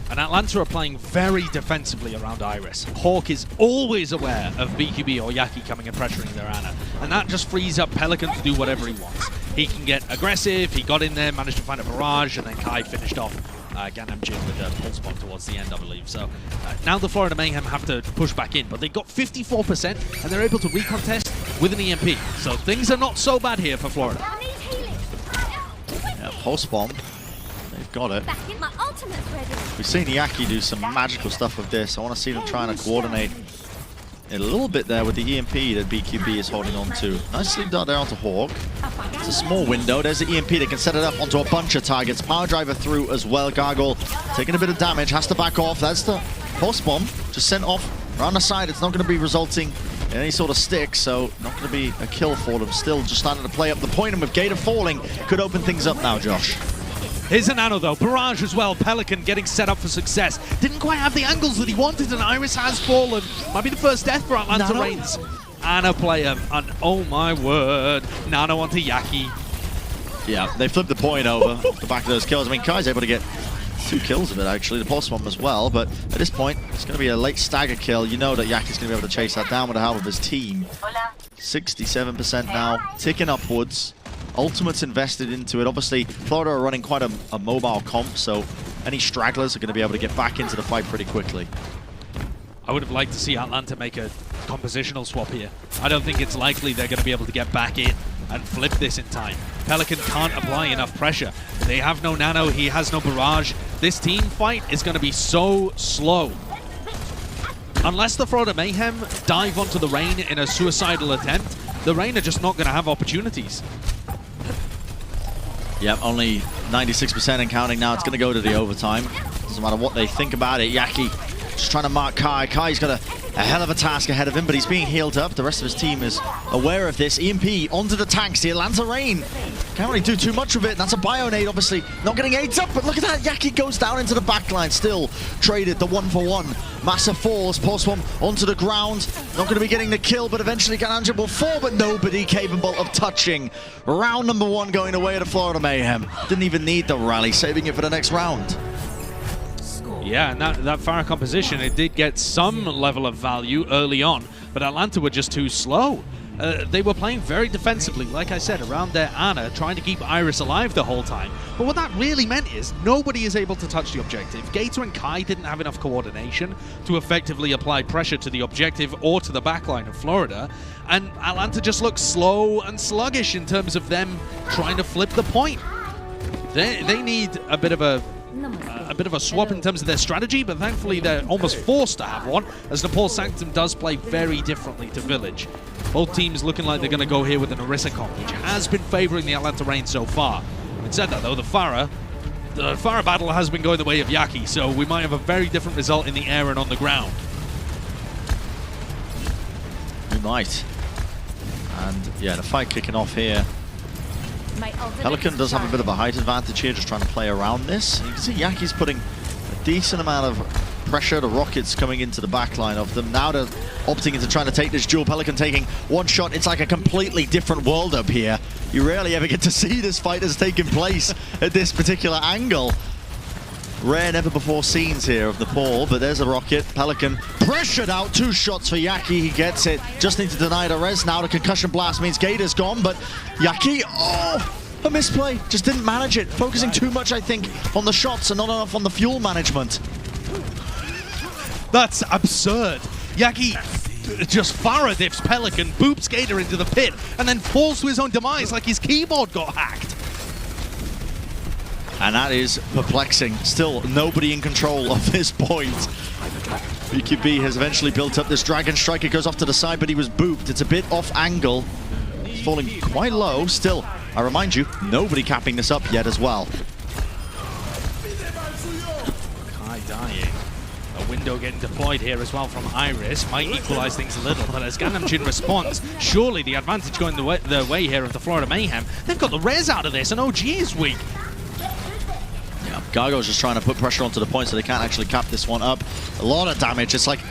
And Atlanta are playing very defensively around Iris. Hawk is always aware of BQB or Yaki coming and pressuring their Ana. And that just frees up Pelican to do whatever he wants. He can get aggressive, he got in there, managed to find a barrage, and then Kai finished off Gangnam Jin with a pulse bomb towards the end, I believe. So now the Florida Mayhem have to push back in, but they got 54% and they're able to recontest with an EMP. So things are not so bad here for Florida. Yeah, pulse bomb. They've got it. We've seen Yaki do some magical stuff with this. I want to see them trying to coordinate a little bit there with the EMP that BQB is holding on to. Nicely done there onto Hawk. It's a small window. There's the EMP. They can set it up onto a bunch of targets. Power Driver through as well. Gargoyle taking a bit of damage. Has to back off. That's the pulse bomb. Just sent off around the side. It's not going to be resulting in any sort of stick, so not going to be a kill for them. Still just starting to play up the point, and with Gator falling, could open things up now, Josh. Here's an Nano though, barrage as well, Pelican getting set up for success. Didn't quite have the angles that he wanted, and Iris has fallen. Might be the first death for Atlanta Reigns. Ana player, and oh my word, Nano onto Yaki. Yeah, they flipped the point over the back of those kills. I mean, Kai's able to get 2 kills of it actually, the pulse bomb as well, but at this point, it's going to be a late stagger kill. You know that Yaki's going to be able to chase that down with the help of his team. 67% now, ticking upwards. Ultimate's invested into it. Obviously, Florida are running quite a mobile comp, so any stragglers are going to be able to get back into the fight pretty quickly. I would have liked to see Atlanta make a compositional swap here. I don't think it's likely they're going to be able to get back in and flip this in time. Pelican can't apply enough pressure. They have no nano, he has no barrage. This team fight is going to be so slow. Unless the Florida Mayhem dive onto the Reign in a suicidal attempt, the Reign are just not going to have opportunities. Yep, only 96% and counting now. It's going to go to the overtime. Doesn't matter what they think about it. Yaki just trying to mark Kai. Kai's got to a hell of a task ahead of him, but he's being healed up. The rest of his team is aware of this. EMP onto the tanks. The Atlanta Rain can't really do too much of it. That's a Bionade, obviously. Not getting 8s up, but look at that. Yaki goes down into the backline. Still traded the 1-for-1. Massa falls. Postbomb onto the ground. Not going to be getting the kill, but eventually Gananja will fall, but nobody capable of touching. Round number 1 going away to Florida Mayhem. Didn't even need the rally, saving it for the next round. Yeah, and that Farah composition, it did get some level of value early on, but Atlanta were just too slow. They were playing very defensively, like I said, around their Ana, trying to keep Iris alive the whole time. But what that really meant is nobody is able to touch the objective. Gator and Kai didn't have enough coordination to effectively apply pressure to the objective or to the backline of Florida. And Atlanta just looked slow and sluggish in terms of them trying to flip the point. They need a bit of a swap in terms of their strategy, but thankfully they're almost forced to have one, as Nepal Sanctum does play very differently to Village. Both teams looking like they're going to go here with an Orisa comp, which has been favoring the Atlanta Rain so far. Having said that though, the Farah battle has been going the way of Yaki, so we might have a very different result in the air and on the ground. We might. And yeah, the fight kicking off here. Pelican does have a bit of a height advantage here, just trying to play around this. You can see Yaki's putting a decent amount of pressure. The rockets coming into the backline of them. Now they're opting into trying to take this duel. Pelican taking one shot. It's like a completely different world up here. You rarely ever get to see this fight that's taking place at this particular angle. Rare, never before scenes here of Nepal, but there's a rocket. Pelican pressured out, 2 shots for Yaki. He gets it. Just need to deny the res now. The concussion blast means Gator's gone, but Yaki, oh, a misplay. Just didn't manage it. Focusing too much, I think, on the shots and not enough on the fuel management. That's absurd. Yaki just Farah diffs Pelican, boops Gator into the pit, and then falls to his own demise like his keyboard got hacked. And that is perplexing. Still, nobody in control of this point. BQB has eventually built up this Dragon Strike. It goes off to the side, but he was booped. It's a bit off angle. He's falling quite low. Still, I remind you, nobody capping this up yet as well. Kai dying. A window getting deployed here as well from Iris. Might equalize things a little, but as Ganamjin responds, surely the advantage going the way here of the Florida Mayhem. They've got the res out of this, and OG is weak. Gargo's just trying to put pressure onto the point so they can't actually cap this one up. A lot of damage. It's like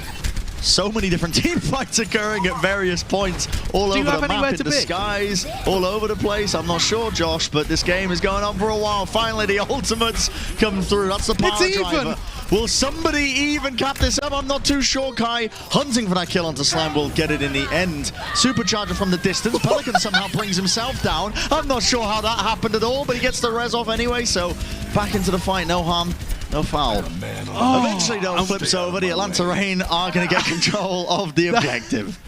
so many different team fights occurring at various points all over the map, in the skies, all over the place. I'm not sure, Josh, but this game is going on for a while. Finally, the ultimates come through. That's the power driver. Will somebody even cap this up? I'm not too sure. Kai hunting for that kill onto Slime will get it in the end. Supercharger from the distance. Pelican somehow brings himself down. I'm not sure how that happened at all, but he gets the res off anyway, so back into the fight. No harm, no foul. Eventually, though, flips over. The Atlanta Rain are going to get control of the objective.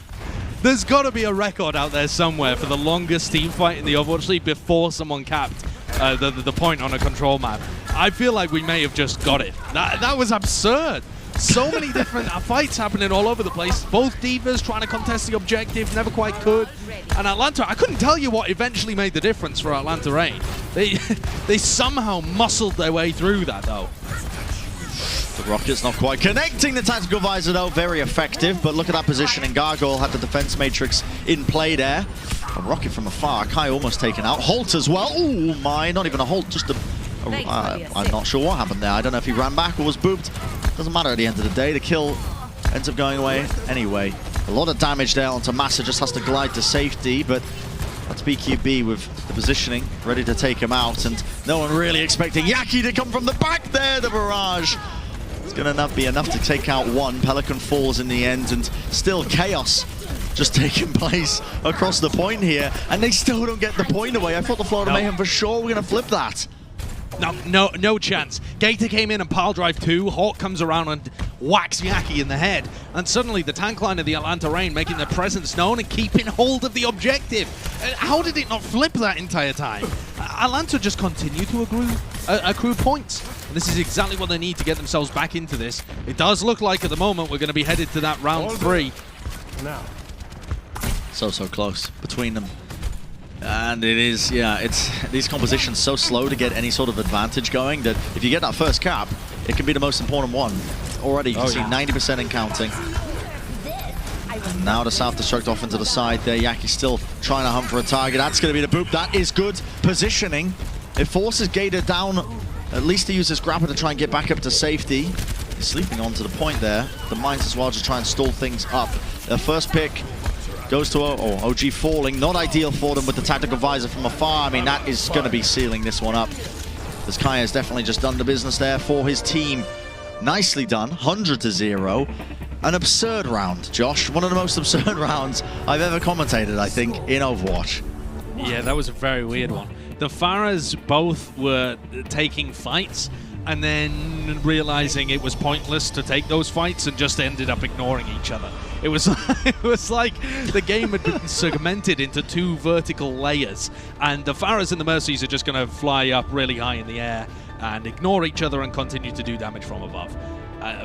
There's got to be a record out there somewhere for the longest team fight in the Overwatch League before someone capped the point on a control map. I feel like we may have just got it. That was absurd. So many different fights happening all over the place. Both divas trying to contest the objective, never quite could. And Atlanta, I couldn't tell you what eventually made the difference for Atlanta Rain. They somehow muscled their way through that, though. The rocket's not quite connecting the tactical visor, though. Very effective, but look at that positioning. Gargoyle had the defense matrix in play there. A rocket from afar. Kai almost taken out. Halt as well. Oh my, not even a halt, just a... I'm not sure what happened there. I don't know if he ran back or was booped. Doesn't matter at the end of the day. The kill ends up going away anyway. A lot of damage there onto Massa. Just has to glide to safety, but that's BQB with the positioning ready to take him out, and no one really expecting Yaki to come from the back there. The barrage. It's going to be enough to take out one. Pelican falls in the end, and still chaos just taking place across the point here, and they still don't get the point away. I thought the Florida Mayhem for sure were going to flip that. No chance. Gator came in and pile drive 2. Hawk comes around and whacks Yaki in the head. And suddenly the tank line of the Atlanta Rain making their presence known and keeping hold of the objective. How did it not flip that entire time? Atlanta just continue to accrue points. And this is exactly what they need to get themselves back into this. It does look like at the moment we're going to be headed to that round 3. Now. So close between them. And it is, yeah, it's these compositions so slow to get any sort of advantage going that if you get that first cap, it can be the most important one. Already, you can see 90% and counting. And now the self-destruct off into the side there. Yaki still trying to hunt for a target. That's going to be the boop. That is good positioning. It forces Gator down, at least to use his grapple to try and get back up to safety. He's sleeping onto the point there. The mines as well to try and stall things up. Their first pick goes to OG falling. Not ideal for them with the tactical visor from afar. I mean, that is going to be sealing this one up. This Kai has definitely just done the business there for his team. Nicely done, 100-0. An absurd round, Josh. One of the most absurd rounds I've ever commentated, I think, in Overwatch. Yeah, that was a very weird one. The Pharahs both were taking fights and then realizing it was pointless to take those fights and just ended up ignoring each other. It was like the game had been segmented into 2 vertical layers, and the Pharahs and the Mercies are just going to fly up really high in the air and ignore each other and continue to do damage from above.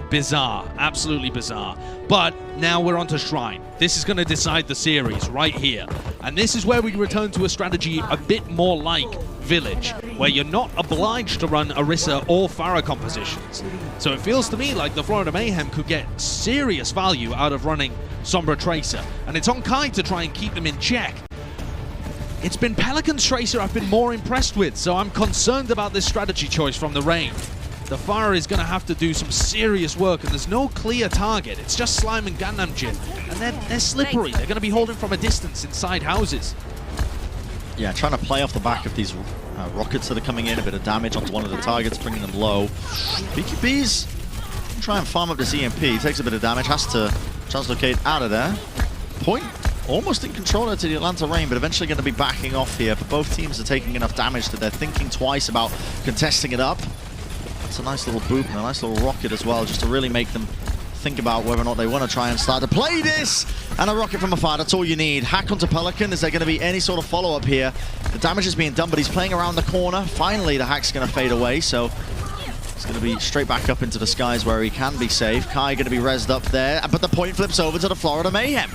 Bizarre, absolutely bizarre. But now we're on to Shrine. This is going to decide the series right here. And this is where we return to a strategy a bit more like Village, where you're not obliged to run Orisa or Pharah compositions. So it feels to me like the Florida Mayhem could get serious value out of running Sombra Tracer. And it's on Kai to try and keep them in check. It's been Pelican's Tracer I've been more impressed with, so I'm concerned about this strategy choice from the Rain. The Pharah is going to have to do some serious work, and there's no clear target. It's just Slime and Gannam-Jin, and they're slippery. They're going to be holding from a distance inside houses. Yeah, trying to play off the back of these rockets that are coming in. A bit of damage onto one of the targets, bringing them low. BQB's try and farm up this EMP. Takes a bit of damage, has to translocate out of there. Point almost in control there to the Atlanta Rain, but eventually going to be backing off here. But both teams are taking enough damage that they're thinking twice about contesting it up. That's a nice little boop and a nice little rocket as well, just to really make them think about whether or not they want to try and start to play this. And a rocket from afar, that's all you need. Hack onto Pelican. Is there going to be any sort of follow-up here? The damage is being done, but he's playing around the corner. Finally, the hack's going to fade away, so it's going to be straight back up into the skies where he can be safe. Kai going to be rezzed up there, but the point flips over to the Florida Mayhem.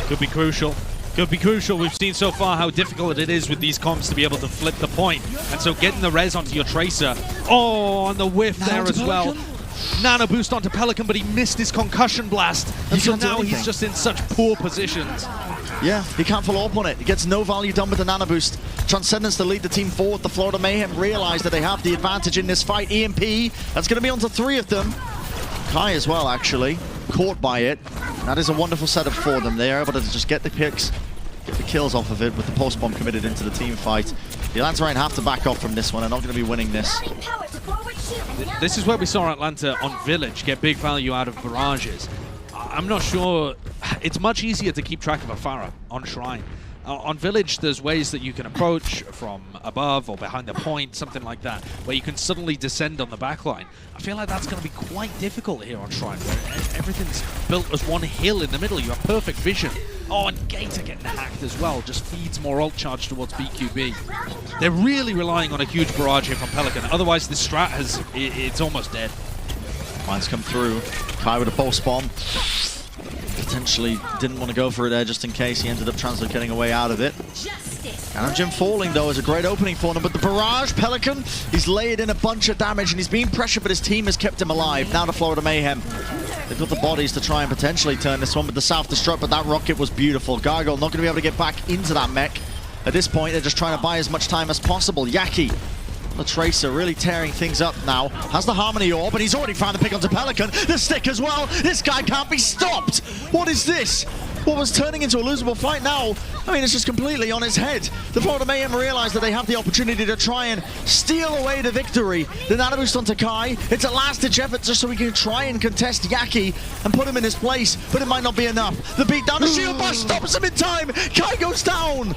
Could be crucial. Could be crucial. We've seen so far how difficult it is with these comps to be able to flip the point. And so getting the res onto your Tracer. Oh, on the whiff there as well. Nano boost onto Pelican, but he missed his concussion blast. And so now he's just in such poor positions. Yeah, he can't follow up on it. He gets no value done with the nano boost. Transcendence to lead the team forward. The Florida Mayhem realize that they have the advantage in this fight. EMP, that's going to be onto 3 of them. Kai as well, actually, caught by it. That is a wonderful setup for them. They are able to just get the picks, get the kills off of it with the pulse bomb committed into the team fight. The Atlanta Rain have to back off from this one. They're not going to be winning this. This is where we saw Atlanta on Village get big value out of barrages. I'm not sure. It's much easier to keep track of a Pharah on Shrine. On Village, there's ways that you can approach from above or behind the point, something like that, where you can suddenly descend on the backline. I feel like that's going to be quite difficult here on Shrine, where everything's built as one hill in the middle. You have perfect vision. Oh, and Gator getting hacked as well, just feeds more ult charge towards BQB. They're really relying on a huge barrage here from Pelican. Otherwise, this strat it's almost dead. Mines come through. Kai with a pulse bomb. Potentially didn't want to go for it there just in case. He ended up translocating away out of it. And Jim falling though is a great opening for him, but the barrage, Pelican, he's laid in a bunch of damage and he's being pressured, but his team has kept him alive. Now the Florida Mayhem, they've got the bodies to try and potentially turn this one with the self-destruct, but that rocket was beautiful. Gargoyle not going to be able to get back into that mech. At this point, they're just trying to buy as much time as possible. Yaki, the Tracer, really tearing things up now. Has the Harmony Orb, and he's already found the pick onto Pelican. The stick as well. This guy can't be stopped. What is this? What was turning into a losable fight now? I mean, it's just completely on its head. The Florida Mayhem realize that they have the opportunity to try and steal away the victory. The nano boost onto Kai. It's a last-ditch effort just so we can try and contest Yaki and put him in his place, but it might not be enough. The beat down, the shield bash stops him in time. Kai goes down.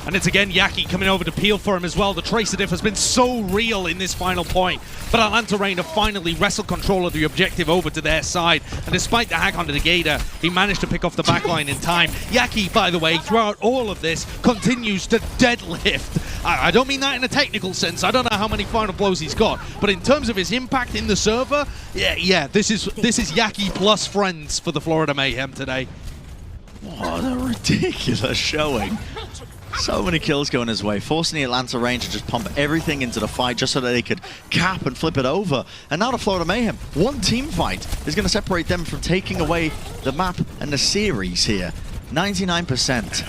And it's again Yaki coming over to peel for him as well. The Tracer diff has been so real in this final point. But Atlanta Rain have finally wrestled control of the objective over to their side. And despite the hack onto the Gator, he managed to pick off the backline in time. Yaki, by the way, throughout all of this, continues to deadlift. I don't mean that in a technical sense. I don't know how many final blows he's got. But in terms of his impact in the server, yeah, this is Yaki plus friends for the Florida Mayhem today. What a ridiculous showing So many kills going his way, forcing the Atlanta Reign to just pump everything into the fight just so that they could cap and flip it over. And now the Florida Mayhem, one team fight is going to separate them from taking away the map and the series here. 99%.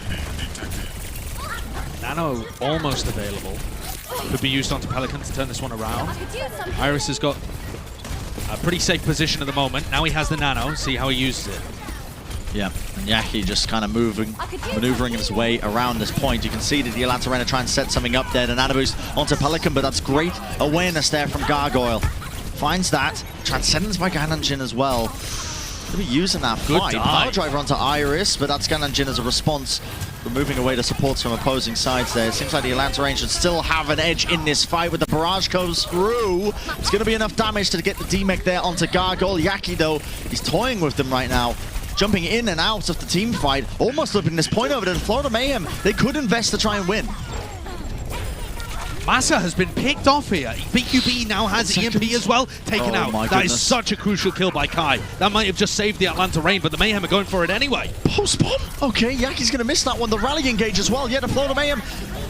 Nano almost available. Could be used onto Pelican to turn this one around. Iris has got a pretty safe position at the moment. Now he has the Nano. See how he uses it. Yeah, and Yaki just kind of maneuvering his way around this point. You can see that the Atlanta Reign are trying to set something up there. The Nano boost onto Pelican, but that's great awareness there from Gargoyle. Finds that. Transcendence by Gananjin as well. They'll be using that fight. Power driver onto Iris, but that's Gananjin as a response, removing away the supports from opposing sides there. It seems like the Atlanta Reign should still have an edge in this fight with the barrage goes through. It's going to be enough damage to get the D-Mech there onto Gargoyle. Yaki, though, he's toying with them right now. Jumping in and out of the team fight, almost flipping this point over to the Florida Mayhem. They could invest to try and win. Massa has been picked off here. BQB now has EMP as well, taken out. That is such a crucial kill by Kai. That might have just saved the Atlanta Reign, but the Mayhem are going for it anyway. Post-bomb? Okay, Yaki's going to miss that one. The rally engage as well. Yeah, the Florida Mayhem,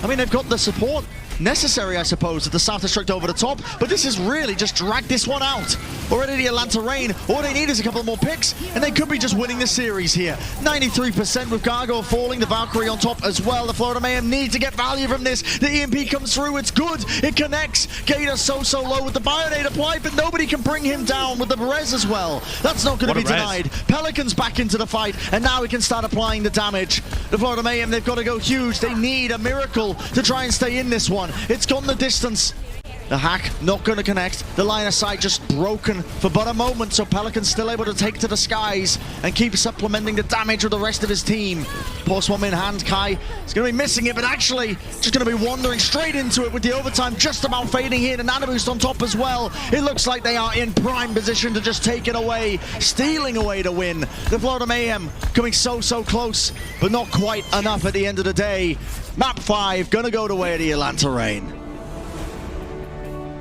I mean, they've got the support necessary, I suppose, with the South Destruct over the top, but this is really just dragged this one out. Already the Atlanta Reign, all they need is a couple more picks, and they could be just winning the series here. 93% with Gargoyle falling, the Valkyrie on top as well. The Florida Mayhem need to get value from this. The EMP comes through, it's good, it connects. Gator so low with the Bionade applied, but nobody can bring him down with the Res as well. That's not going to be denied. Pelican's back into the fight, and now he can start applying the damage. The Florida Mayhem, they've got to go huge. They need a miracle to try and stay in this one. It's gone the distance. The hack not going to connect. The line of sight just broken for but a moment, so Pelican's still able to take to the skies and keep supplementing the damage with the rest of his team. Post one in hand, Kai is going to be missing it, but actually just going to be wandering straight into it with the overtime just about fading here. The Nano boost on top as well. It looks like they are in prime position to just take it away, stealing away the win. The Florida Mayhem coming so close, but not quite enough at the end of the day. Map 5 going to go the way of the Atlanta Reign.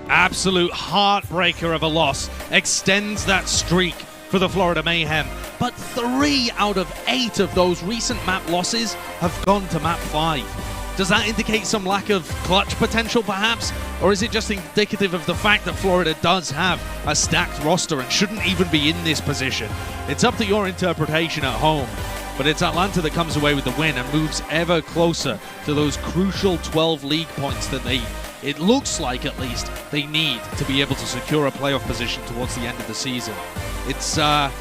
Absolute heartbreaker of a loss. Extends that streak for the Florida Mayhem. But 3 out of 8 of those recent map losses have gone to map 5. Does that indicate some lack of clutch potential perhaps? Or is it just indicative of the fact that Florida does have a stacked roster and shouldn't even be in this position? It's up to your interpretation at home. But it's Atlanta that comes away with the win and moves ever closer to those crucial 12 league points that it looks like at least, they need to be able to secure a playoff position towards the end of the season. It's a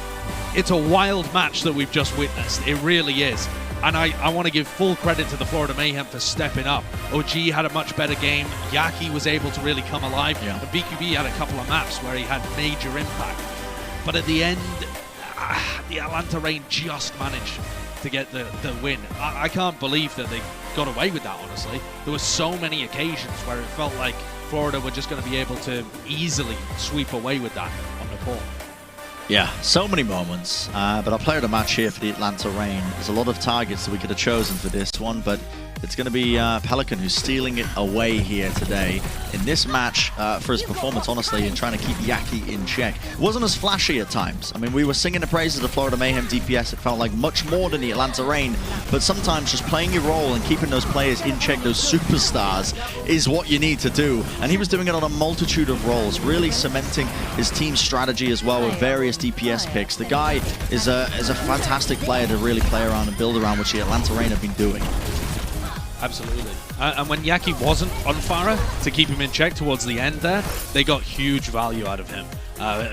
wild match that we've just witnessed. It really is. And I want to give full credit to the Florida Mayhem for stepping up. OG had a much better game. Yaki was able to really come alive. Yeah. And BQB had a couple of maps where he had major impact. But at the end, the Atlanta Reign just managed to get the win. I can't believe that they got away with that, honestly. There were so many occasions where it felt like Florida were just going to be able to easily sweep away with that on the court. Yeah, so many moments, but our player of the match here for the Atlanta Reign. There's a lot of targets that we could have chosen for this one, but it's going to be Pelican who's stealing it away here today in this match for his performance, honestly, and trying to keep Yaki in check. It wasn't as flashy at times. I mean, we were singing the praises of the Florida Mayhem DPS. It felt like much more than the Atlanta Reign, but sometimes just playing your role and keeping those players in check, those superstars, is what you need to do. And he was doing it on a multitude of roles, really cementing his team strategy as well with various DPS picks. The guy is a fantastic player to really play around and build around, which the Atlanta Reign have been doing. Absolutely. And when Yaki wasn't on Farah to keep him in check towards the end there, they got huge value out of him.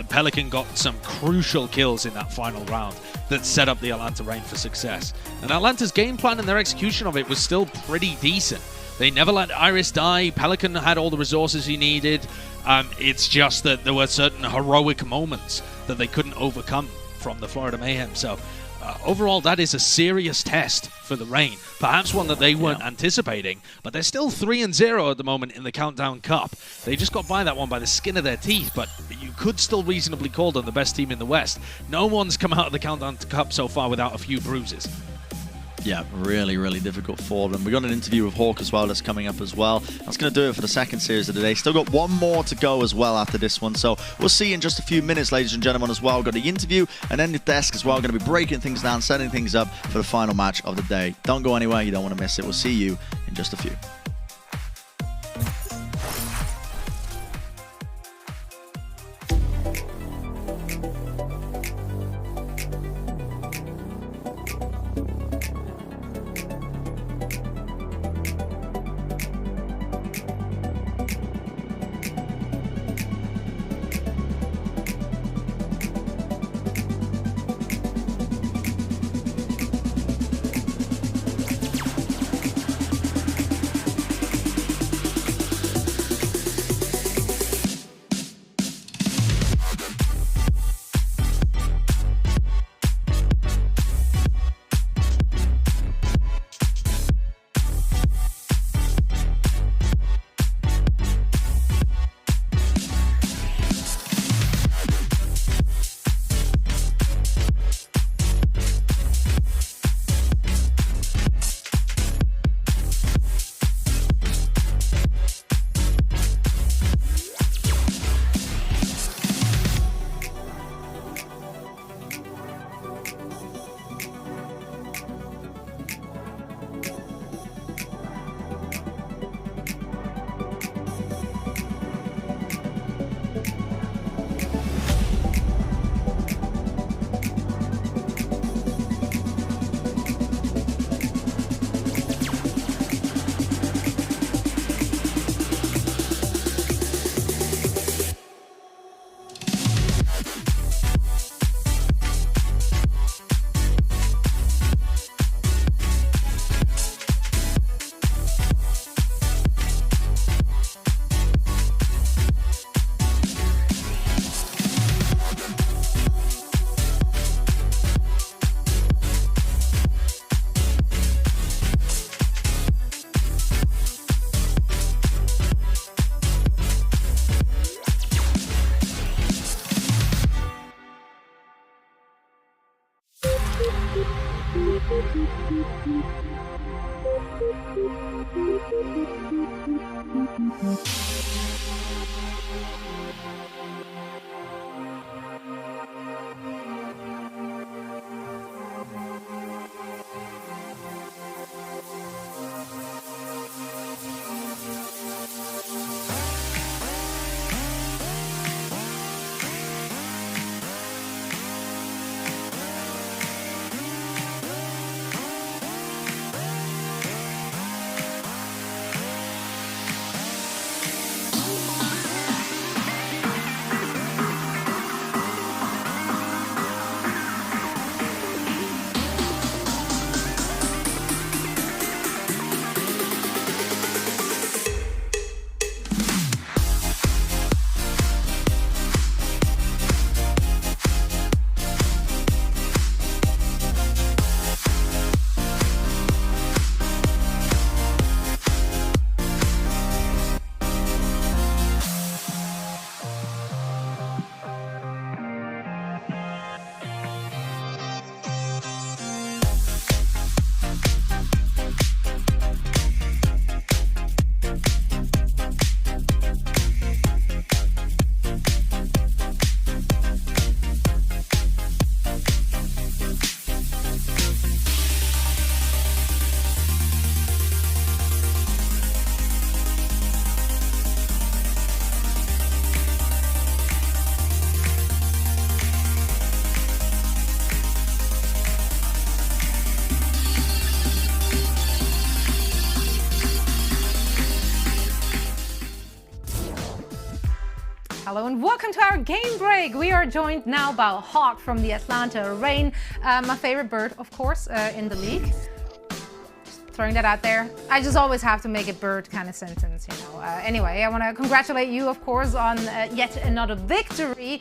Pelican got some crucial kills in that final round that set up the Atlanta Reign for success. And Atlanta's game plan and their execution of it was still pretty decent. They never let Iris die. Pelican had all the resources he needed. It's just that there were certain heroic moments that they couldn't overcome from the Florida Mayhem. So overall, that is a serious test for the Reign. Perhaps one that they weren't anticipating, but they're still 3-0 at the moment in the Countdown Cup. They just got by that one by the skin of their teeth, but you could still reasonably call them the best team in the West. No one's come out of the Countdown Cup so far without a few bruises. Yeah, really, really difficult for them. We got an interview with Hawk as well that's coming up as well. That's going to do it for the second series of the day. Still got one more to go as well after this one. So we'll see in just a few minutes, ladies and gentlemen, as well. Got the interview and then the desk as well. Going to be breaking things down, setting things up for the final match of the day. Don't go anywhere. You don't want to miss it. We'll see you in just a few. Hello and welcome to our game break. We are joined now by Hawk from the Atlanta Reign, my favorite bird, of course, in the league. Just throwing that out there. I just always have to make a bird kind of sentence, you know. Anyway, I want to congratulate you, of course, on yet another victory.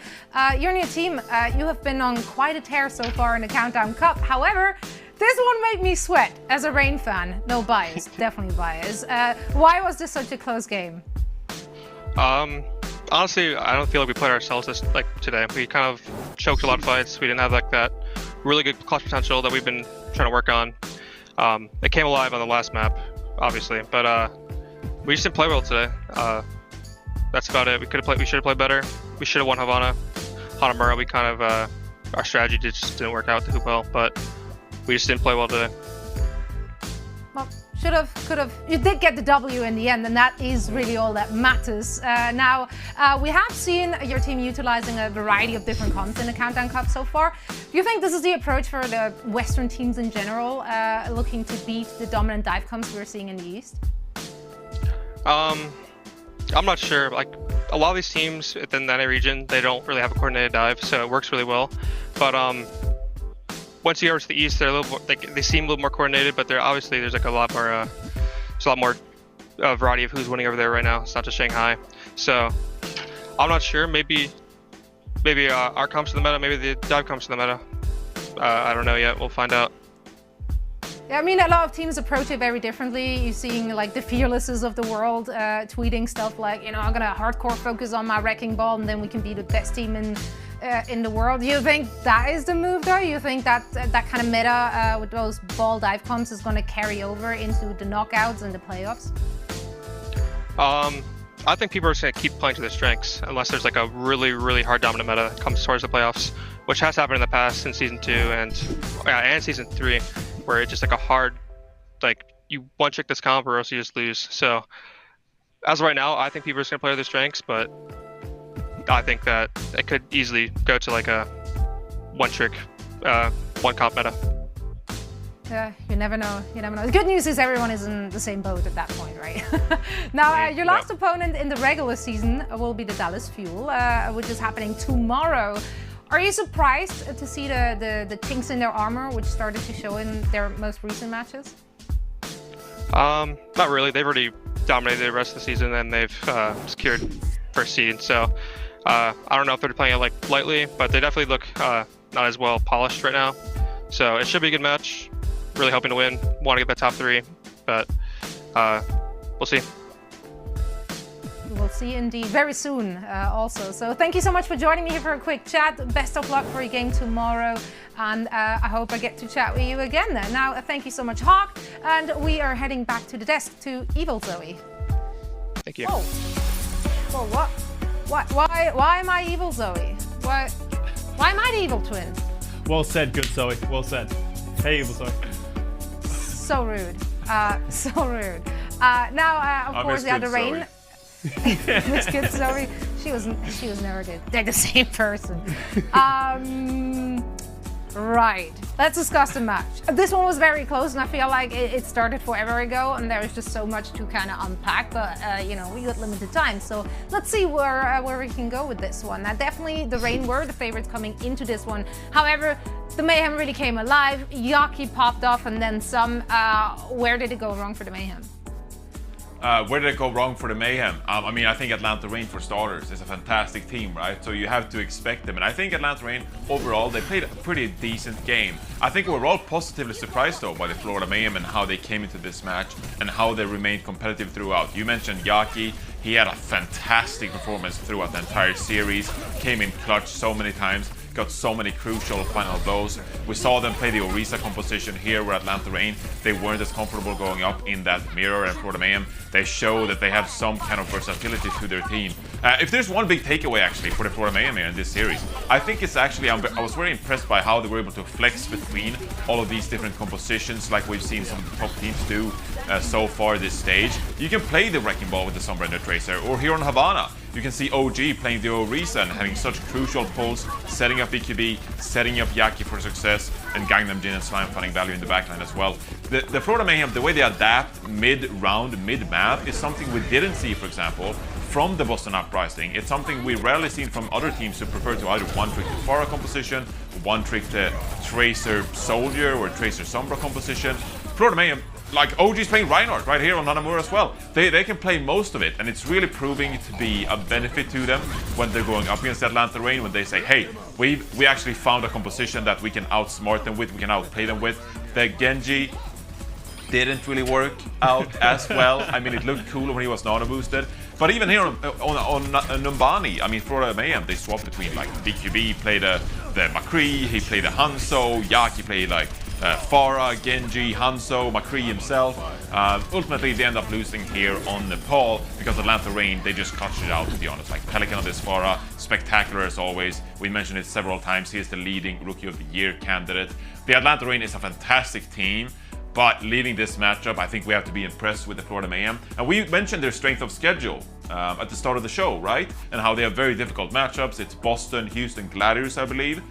Your new team, you have been on quite a tear so far in the Countdown Cup. However, this one made me sweat as a Reign fan. No bias, definitely bias. Why was this such a close game? Honestly, I don't feel like we played ourselves today. We kind of choked a lot of fights. We didn't have like that really good clutch potential that we've been trying to work on. It came alive on the last map, obviously, but we just didn't play well today. That's about it. We should have played better. We should have won Hanamura. We kind of our strategy just didn't work out too well, but we just didn't play well today. Well, should have, could have. You did get the W in the end, and that is really all that matters. Now, we have seen your team utilizing a variety of different comps in the Countdown Cup so far. Do you think this is the approach for the Western teams in general, looking to beat the dominant dive comps we're seeing in the East? I'm not sure. Like, a lot of these teams within that region, they don't really have a coordinated dive, so it works really well. But once you go to the East, they're a little more, they seem a little more coordinated, but obviously there's like a lot more variety of who's winning over there right now. It's not just Shanghai, so I'm not sure. Maybe our comps to the meta, maybe the dive comps to the meta. I don't know yet. We'll find out. Yeah, I mean, a lot of teams approach it very differently. You're seeing like the Fearlesses of the world tweeting stuff like, you know, I'm gonna hardcore focus on my wrecking ball, and then we can be the best team in the world. Do you think that is the move, though? You think that that kind of meta with those ball dive comps is going to carry over into the knockouts and the playoffs? I think people are just going to keep playing to their strengths unless there's like a really, really hard dominant meta that comes towards the playoffs, which has happened in the past in Season 2 and Season 3, where it's just like a hard, like, you one-trick this comp or else you just lose. So as of right now, I think people are just going to play to their strengths, but I think that it could easily go to like a one-trick, one-comp meta. Yeah, you never know. You never know. The good news is everyone is in the same boat at that point, right? Now, your last opponent in the regular season will be the Dallas Fuel, which is happening tomorrow. Are you surprised to see the chinks in their armor, which started to show in their most recent matches? Not really. They've already dominated the rest of the season, and they've secured first seed. So I don't know if they're playing it like lightly, but they definitely look not as well polished right now. So it should be a good match. Really hoping to win. Want to get that top 3, but we'll see. We'll see indeed very soon also. So thank you so much for joining me here for a quick chat. Best of luck for your game tomorrow, and I hope I get to chat with you again then. Now, thank you so much, Hawk, and we are heading back to the desk to Evil Zoe. Thank you. Oh, what? Why am I Evil Zoe? Why am I the evil twin? Well said, good Zoe. Well said. Hey, Evil Zoe. So rude. So rude. Now, of course, the other Rain. Miss Good Zoe. She was never good. They're the same person. Right. Let's discuss the match. This one was very close, and I feel like it started forever ago, and there's just so much to kind of unpack. But you know, we got limited time, so let's see where we can go with this one. Now, definitely, the Rain were the favorites coming into this one. However, the Mayhem really came alive. Yaki popped off, and then some. Where did it go wrong for the Mayhem? Where did it go wrong for the Mayhem? I mean, I think Atlanta Reign, for starters, is a fantastic team, right? So you have to expect them. And I think Atlanta Reign, overall, they played a pretty decent game. I think we're all positively surprised, though, by the Florida Mayhem and how they came into this match and how they remained competitive throughout. You mentioned Yaki. He had a fantastic performance throughout the entire series. Came in clutch so many times. Got so many crucial final blows. We saw them play the Orisa composition here where Atlanta Reign, they weren't as comfortable going up in that mirror, and Florida Mayhem, they show that they have some kind of versatility to their team. If there's one big takeaway actually for the Florida Mayhem here in this series, I think it's actually, I was very impressed by how they were able to flex between all of these different compositions like we've seen some of the top teams do so far this stage. You can play the Wrecking Ball with the Sombra and the Tracer, or here on Havana, you can see OG playing the Orisa and having such crucial pulls, setting up BQB, setting up Yaki for success, and Gangnam Jin and Slime finding value in the backline as well. The Florida Mayhem, the way they adapt mid-round, mid-map, is something we didn't see, for example, from the Boston Uprising. It's something we rarely seen from other teams who prefer to either one-trick the Pharah composition, one-trick the Tracer Soldier or Tracer Sombra composition. Florida Mayhem, like OG's playing Reinhardt right here on Hanamura as well. They can play most of it, and it's really proving to be a benefit to them when they're going up against Atlanta Reign, when they say, hey, we actually found a composition that we can outsmart them with, we can outplay them with. The Genji didn't really work out as well. I mean, it looked cool when he was nano-boosted. But even here on Numbani, I mean, Florida Mayhem, they swapped between, like, BQB played the McCree, he played the Hanzo, Yaki played, like, Farah, Genji, Hanzo, McCree himself. Ultimately, they end up losing here on Nepal because Atlanta Reign, they just clutched it out, to be honest. Like Pelican on this Farah, spectacular as always. We mentioned it several times. He is the leading Rookie of the Year candidate. The Atlanta Reign is a fantastic team, but leaving this matchup, I think we have to be impressed with the Florida Mayhem. And we mentioned their strength of schedule at the start of the show, right? And how they have very difficult matchups. It's Boston, Houston Gladiators, I believe.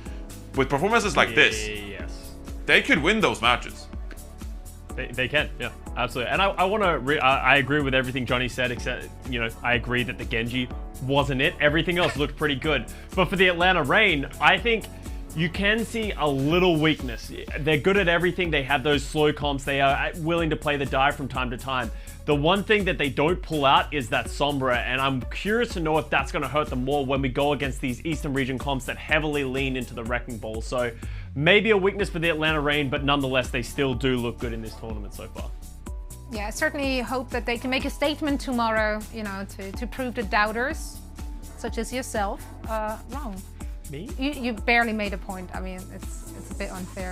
With performances like this, they could win those matches. They can, yeah, absolutely. And I want to, I agree with everything Johnny said, except, you know, I agree that the Genji wasn't it. Everything else looked pretty good. But for the Atlanta Reign, I think you can see a little weakness. They're good at everything. They have those slow comps. They are willing to play the dive from time to time. The one thing that they don't pull out is that Sombra, and I'm curious to know if that's going to hurt them more when we go against these Eastern region comps that heavily lean into the Wrecking Ball. So maybe a weakness for the Atlanta Reign, but nonetheless, they still do look good in this tournament so far. Yeah, I certainly hope that they can make a statement tomorrow, you know, to prove the doubters, such as yourself, wrong. Me? You barely made a point. I mean, it's a bit unfair.